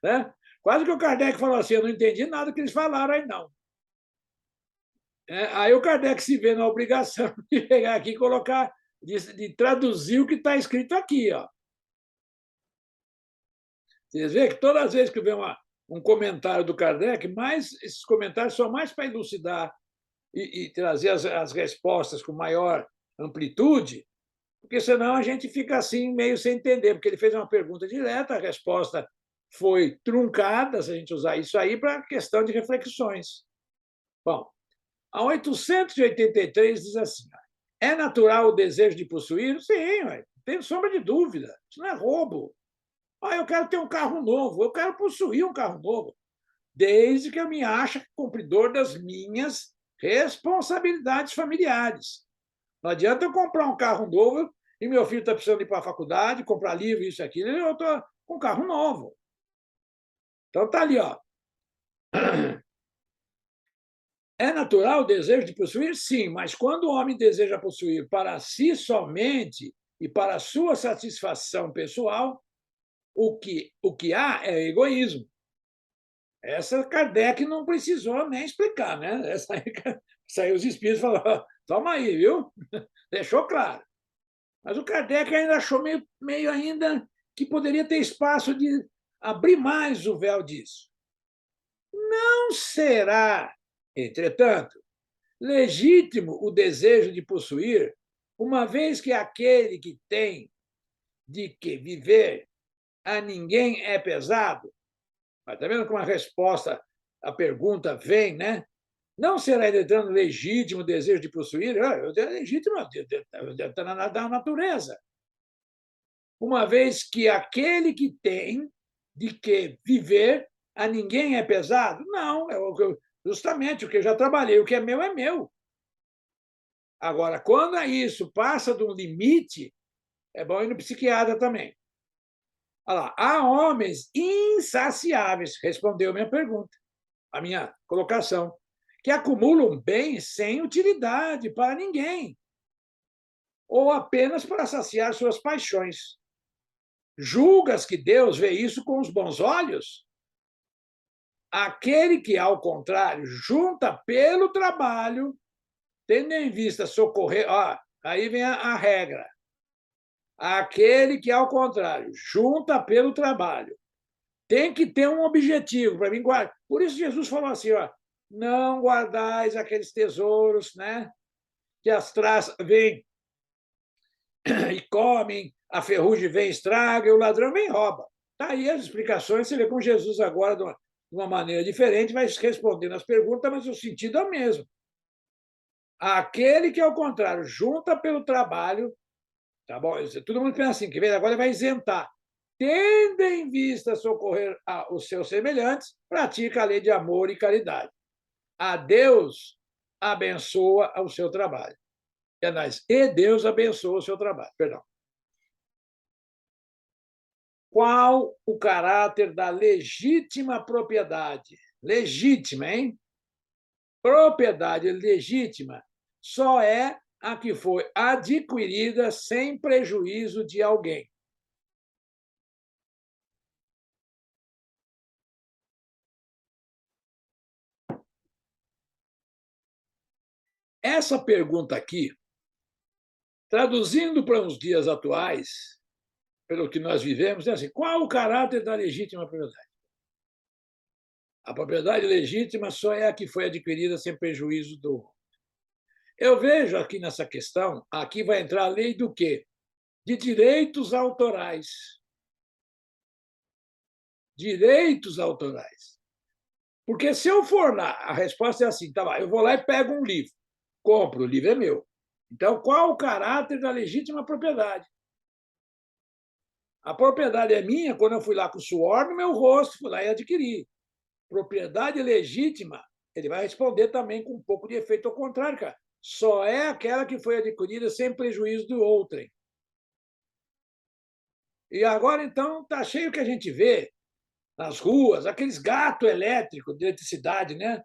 Né? Quase que o Kardec falou assim, eu não entendi nada que eles falaram aí, não. Aí o Kardec se vê na obrigação de pegar aqui e colocar, de traduzir o que está escrito aqui. Ó. Vocês veem que todas as vezes que vem um comentário do Kardec, esses comentários são mais para elucidar e trazer as respostas com maior amplitude, porque senão a gente fica assim meio sem entender, porque ele fez uma pergunta direta, a resposta foi truncada, se a gente usar isso aí, para questão de reflexões. Bom, a 883 diz assim, é natural o desejo de possuir? Sim, não tem sombra de dúvida, isso não é roubo. Eu quero ter um carro novo, eu quero possuir um carro novo, desde que eu me ache cumpridor das minhas responsabilidades familiares. Não adianta eu comprar um carro novo e meu filho está precisando ir para a faculdade, comprar livro, isso e aquilo, e eu estou com um carro novo. Então está ali, ó. É natural o desejo de possuir? Sim, mas quando o homem deseja possuir para si somente e para sua satisfação pessoal, o que há é egoísmo. Essa Kardec não precisou nem explicar, né? Essa aí os espíritos falaram, toma aí, viu? Deixou claro. Mas o Kardec ainda achou meio ainda que poderia ter espaço abrir mais o véu disso. Não será, entretanto, legítimo o desejo de possuir, uma vez que aquele que tem de que viver a ninguém é pesado? Mas está vendo como a resposta à pergunta vem, né? Não será, entretanto, legítimo o desejo de possuir? É legítimo, está na natureza. Uma vez que aquele que tem de que viver a ninguém é pesado? Não, justamente o que eu já trabalhei, o que é meu é meu. Agora, quando isso passa de um limite, é bom ir no psiquiatra também. Olha lá, há homens insaciáveis, respondeu minha pergunta, a minha colocação, que acumulam bens sem utilidade para ninguém, ou apenas para saciar suas paixões. Julgas que Deus vê isso com os bons olhos? Aquele que, ao contrário, junta pelo trabalho, tendo em vista socorrer. Aí vem a regra. Aquele que, ao contrário, junta pelo trabalho, tem que ter um objetivo para mim guardar. Por isso Jesus falou assim: não guardais aqueles tesouros, né? Que as traças vêm e comem, a ferrugem vem e estraga, e o ladrão vem e rouba. Está aí as explicações, você vê com Jesus agora, de uma maneira diferente, vai respondendo as perguntas, mas o sentido é o mesmo. Aquele que, ao contrário, junta pelo trabalho, tá bom? Todo mundo pensa assim, que vem agora ele vai isentar. Tendo em vista socorrer os seus semelhantes, pratica a lei de amor e caridade. A Deus abençoa o seu trabalho. E Deus abençoa o seu trabalho, perdão. Qual o caráter da legítima propriedade? Legítima, hein? Propriedade legítima só é a que foi adquirida sem prejuízo de alguém. Essa pergunta aqui, traduzindo para os dias atuais, pelo que nós vivemos, é assim: qual o caráter da legítima propriedade? A propriedade legítima só é a que foi adquirida sem prejuízo do. Eu vejo aqui nessa questão, aqui vai entrar a lei do quê? De direitos autorais. Direitos autorais. Porque se eu for lá, a resposta é assim: tá lá, eu vou lá e pego um livro, compro, o livro é meu. Então, qual o caráter da legítima propriedade? A propriedade é minha quando eu fui lá com o suor no meu rosto, fui lá e adquiri. Propriedade legítima, ele vai responder também com um pouco de efeito ao contrário, cara. Só é aquela que foi adquirida sem prejuízo do outrem. E agora, então, está cheio que a gente vê nas ruas, aqueles gatos elétricos de eletricidade, né?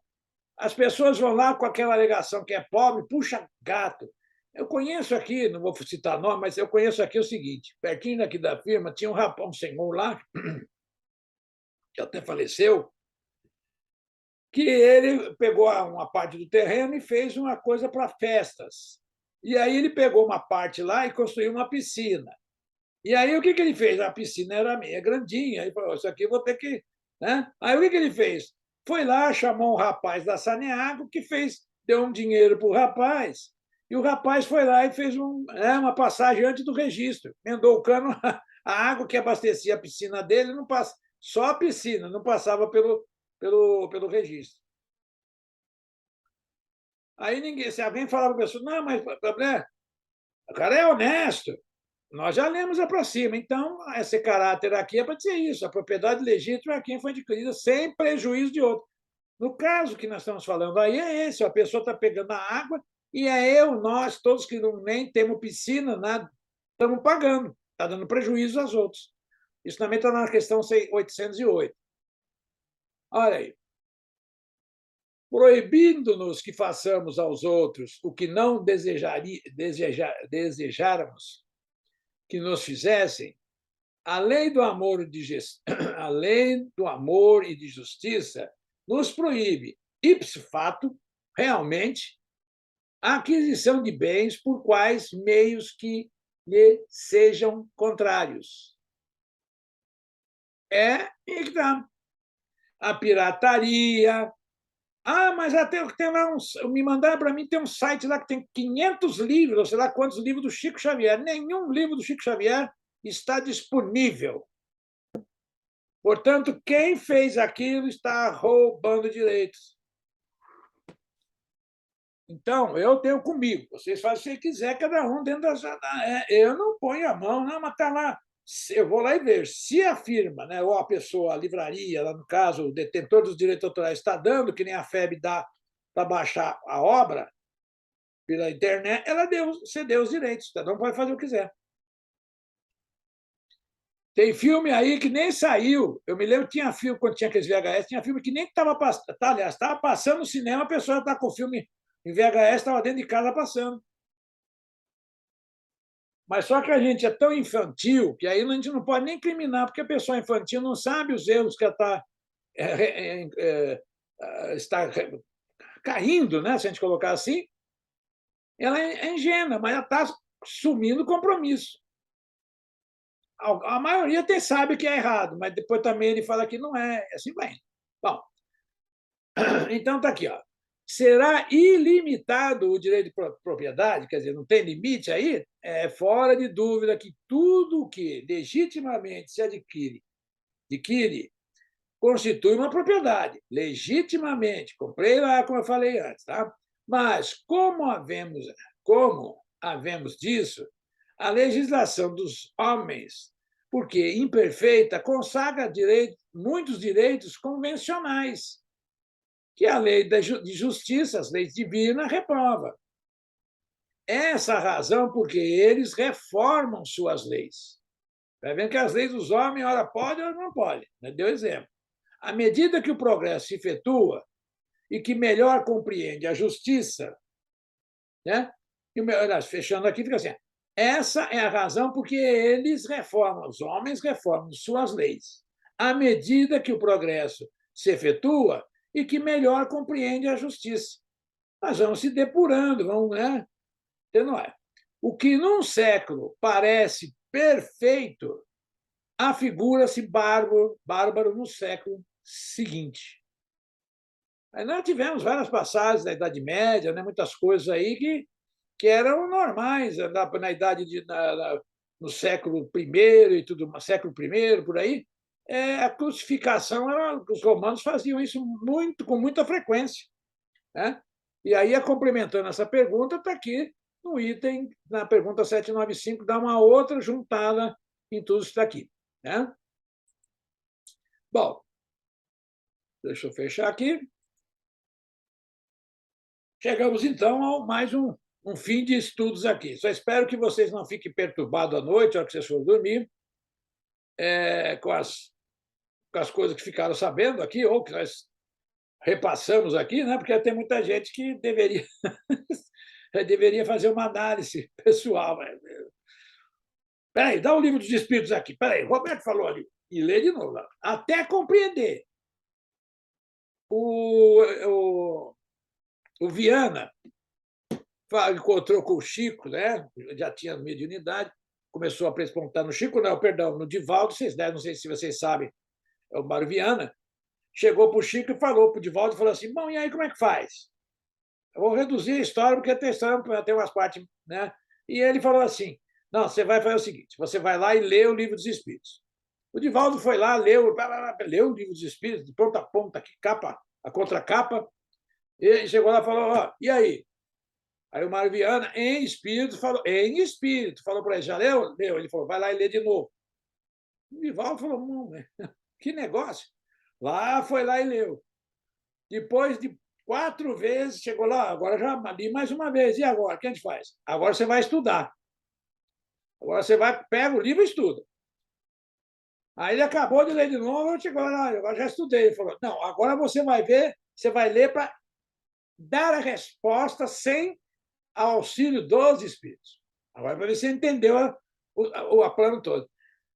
As pessoas vão lá com aquela alegação que é pobre, puxa gato. Eu conheço aqui, não vou citar nome, mas eu conheço aqui o seguinte: pertinho daqui da firma tinha um rapaz, um senhor lá, que até faleceu, que ele pegou uma parte do terreno e fez uma coisa para festas. E aí ele pegou uma parte lá e construiu uma piscina. E aí o que ele fez? A piscina era meia grandinha. Ele falou: isso aqui eu vou ter que. Né? Aí o que ele fez? Foi lá, chamou um rapaz da Saneago, que fez, deu um dinheiro para o rapaz, e o rapaz foi lá e fez uma passagem antes do registro. Emendou o cano, a água que abastecia a piscina dele, não passa, só a piscina, não passava pelo registro. Aí ninguém, se alguém falava para a pessoa: não, mas o cara é honesto, nós já lemos a para cima. Então, esse caráter aqui é para dizer isso: a propriedade legítima é quem foi adquirida sem prejuízo de outro. No caso que nós estamos falando aí é esse: a pessoa está pegando a água e nós, todos que nem temos piscina, nada, estamos pagando, está dando prejuízo aos outros. Isso também está na questão 808. Olha aí. Proibindo-nos que façamos aos outros o que não desejáramos que nos fizessem, a lei do amor a lei do amor e de justiça nos proíbe, ipso facto, realmente, a aquisição de bens por quais meios que lhe sejam contrários. E que tá. A pirataria. Mas até tem lá me mandaram para mim, tem um site lá que tem 500 livros, ou sei lá quantos livros do Chico Xavier. Nenhum livro do Chico Xavier está disponível. Portanto, quem fez aquilo está roubando direitos. Então, eu tenho comigo. Vocês fazem o que quiser, cada um dentro da... Eu não ponho a mão, não, mas está lá. Eu vou lá e vejo. Se a firma, né, ou a pessoa, a livraria, lá no caso, o detentor dos direitos autorais, está dando, que nem a FEB dá para baixar a obra pela internet, ela cedeu os direitos. Cada um pode fazer o que quiser. Tem filme aí que nem saiu. Eu me lembro que tinha filme, quando tinha aqueles VHS, tinha filme que nem estava passando. Aliás, estava passando no cinema, a pessoa está com o filme em VHS, estava dentro de casa passando. Mas só que a gente é tão infantil que aí a gente não pode nem criminar, porque a pessoa infantil não sabe os erros que ela está caindo, né? Se a gente colocar assim. Ela é ingênua, mas ela está sumindo o compromisso. A maioria até sabe que é errado, mas depois também ele fala que não é. Assim vai. Bom, então está aqui. Ó. Será ilimitado o direito de propriedade? Quer dizer, não tem limite aí? É fora de dúvida que tudo que legitimamente se adquire, constitui uma propriedade. Legitimamente. Comprei lá, como eu falei antes. Tá? Mas, como havemos disso, a legislação dos homens, porque imperfeita, consagra muitos direitos convencionais, que a lei de justiça, as leis divinas, reprova. Essa a razão porque eles reformam suas leis. Vai vendo que as leis dos homens, ora pode, ora não pode. Deu exemplo. À medida que o progresso se efetua e que melhor compreende a justiça, né? Fechando aqui, fica assim: essa é a razão porque eles reformam, os homens reformam suas leis, à medida que o progresso se efetua e que melhor compreende a justiça. Nós vamos se depurando, vamos, né? Não é. O que num século parece perfeito, afigura-se bárbaro no século seguinte. Aí nós tivemos várias passagens da Idade Média, né? Muitas coisas aí que eram normais na idade no século I e tudo, século I por aí. A crucificação, os romanos faziam isso com muita frequência, né? E aí, complementando essa pergunta, está aqui no item, na pergunta 795, dá uma outra juntada em tudo isso está aqui, né? Bom, deixa eu fechar aqui. Chegamos, então, a mais um fim de estudos aqui. Só espero que vocês não fiquem perturbados à noite, na hora que vocês forem dormir, com as coisas que ficaram sabendo aqui, ou que nós repassamos aqui, né? Porque tem muita gente que deveria fazer uma análise pessoal. Espera aí, dá o livro dos Espíritos aqui. Espera aí, Roberto falou ali. E lê de novo. Até compreender. O Viana encontrou com o Chico, né? Já tinha mediunidade, começou a prespontar no Chico, não, perdão, no Divaldo, não sei se vocês sabem, é o Mário Viana, chegou para o Chico e falou para o Divaldo, falou assim, bom, e aí como é que faz? Eu vou reduzir a história, porque tem umas partes, né? E ele falou assim, não, você vai fazer o seguinte, você vai lá e lê o Livro dos Espíritos. O Divaldo foi lá, leu o Livro dos Espíritos, de ponta a ponta, aqui, a contracapa, e chegou lá e falou, e aí? Aí o Mário Viana, em espírito, falou para ele, já leu? Leu. Ele falou, vai lá e lê de novo. O Divaldo falou, que negócio. Foi lá e leu. Depois de 4 vezes, chegou lá, agora já li mais uma vez. E agora? O que a gente faz? Agora você vai estudar. Agora você pega o livro e estuda. Aí ele acabou de ler de novo, chegou lá, agora já estudei. Ele falou, não, agora você vai ler para dar a resposta sem auxílio dos espíritos. Agora, para ver se você entendeu o plano todo.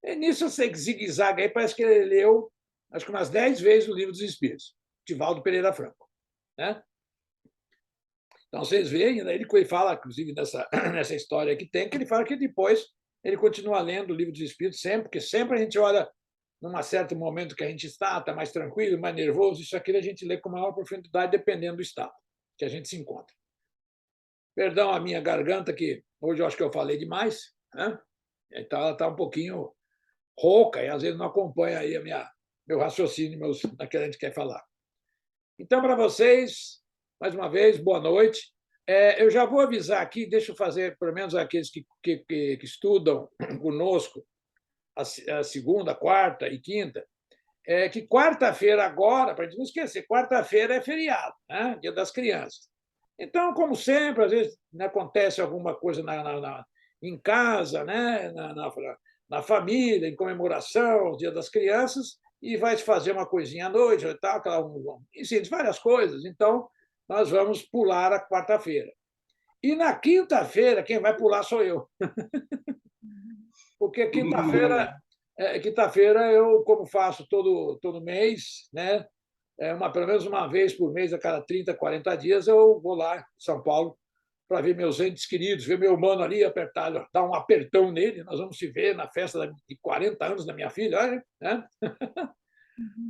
E nisso, você zigue-zague aí, parece que ele leu, acho que umas 10 vezes o Livro dos Espíritos, Divaldo Pereira Franco. Né? Então, vocês veem, né, ele fala, inclusive, nessa história que tem, que ele fala que depois ele continua lendo o Livro dos Espíritos sempre, porque sempre a gente olha num certo momento que a gente está mais tranquilo, mais nervoso, isso aqui a gente lê com maior profundidade, dependendo do estado que a gente se encontra. Perdão a minha garganta, que hoje eu acho que eu falei demais, né? Então ela está um pouquinho rouca e às vezes não acompanha aí meu raciocínio, daquilo que a gente quer falar. Então, para vocês, mais uma vez, boa noite. Eu já vou avisar aqui, deixa eu fazer, pelo menos aqueles que estudam conosco, a segunda, quarta e quinta, que quarta-feira agora, para a gente não esquecer, quarta-feira é feriado, né? Dia das Crianças. Então, como sempre, às vezes acontece alguma coisa em casa, né? na família, em comemoração ao Dia das Crianças, e vai se fazer uma coisinha à noite, e tal, enfim, várias coisas. Então, nós vamos pular a quarta-feira. E na quinta-feira, quem vai pular sou eu. Porque quinta-feira eu, como faço todo mês, né? Pelo menos uma vez por mês, a cada 30, 40 dias, eu vou lá em São Paulo para ver meus entes queridos, ver meu mano ali, apertar, dar um apertão nele. Nós vamos se ver na festa de 40 anos da minha filha, né?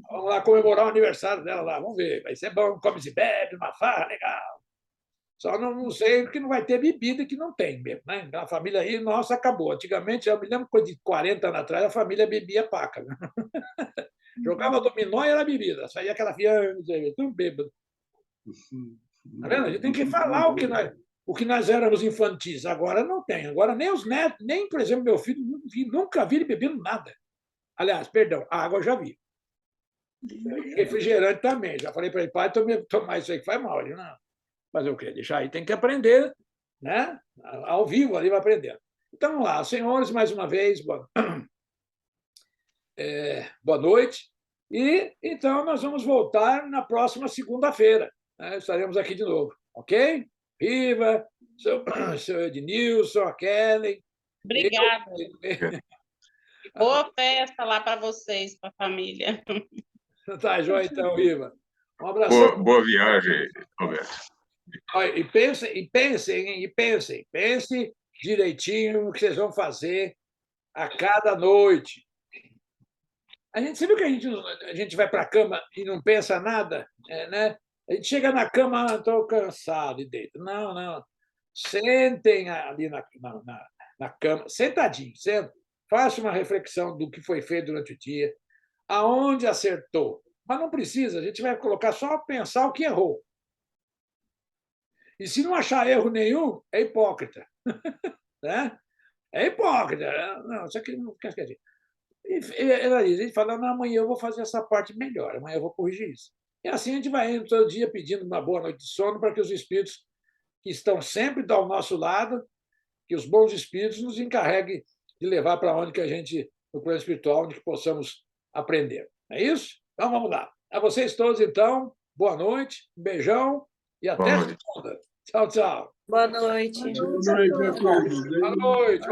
Vamos lá comemorar o aniversário dela lá, vamos ver. Vai ser bom, come e bebe, uma farra, legal. Só não sei que não vai ter bebida, que não tem mesmo, né? A família aí, nossa, acabou. Antigamente, eu me lembro coisa de 40 anos atrás, a família bebia paca. Né? Jogava dominó e era bebida. Saía aquela fiança, tudo bêbado. Tá vendo? A gente tem que falar o que nós éramos infantis. Agora não tem. Agora nem os netos, nem, por exemplo, meu filho, nunca vi ele bebendo nada. Aliás, perdão, água eu já vi. Refrigerante também. Já falei para ele, pai, tomar isso aí que faz mal. Ele, não. Mas eu queria deixar aí, tem que aprender, né? Ao vivo, ali vai aprendendo. Então, vamos lá, senhores, mais uma vez, boa noite. E então nós vamos voltar na próxima segunda-feira. Né? Estaremos aqui de novo, ok? Viva, seu Ednilson, a Kelly. Obrigada. Boa festa lá para vocês, para a família. Tá, joia, então, viva. Um abraço. Boa viagem, Roberto. E pensem direitinho no que vocês vão fazer a cada noite. Você viu que a gente vai para a cama e não pensa nada, né? A gente chega na cama, estou cansado e deita. Não. Sentem ali na cama, sentadinho, faça uma reflexão do que foi feito durante o dia, aonde acertou. Mas não precisa, a gente vai colocar só pensar o que errou. E se não achar erro nenhum, é hipócrita. Né? É hipócrita. Não, isso aqui não quer dizer. A gente fala, não, amanhã eu vou fazer essa parte melhor, amanhã eu vou corrigir isso. E assim a gente vai indo todo dia pedindo uma boa noite de sono para que os espíritos que estão sempre ao nosso lado, que os bons espíritos nos encarreguem de levar para onde que a gente, no plano espiritual, onde que possamos aprender. É isso? Então vamos lá. A vocês todos, então, boa noite, um beijão e até segunda. Tchau, tchau. Boa noite. Boa noite.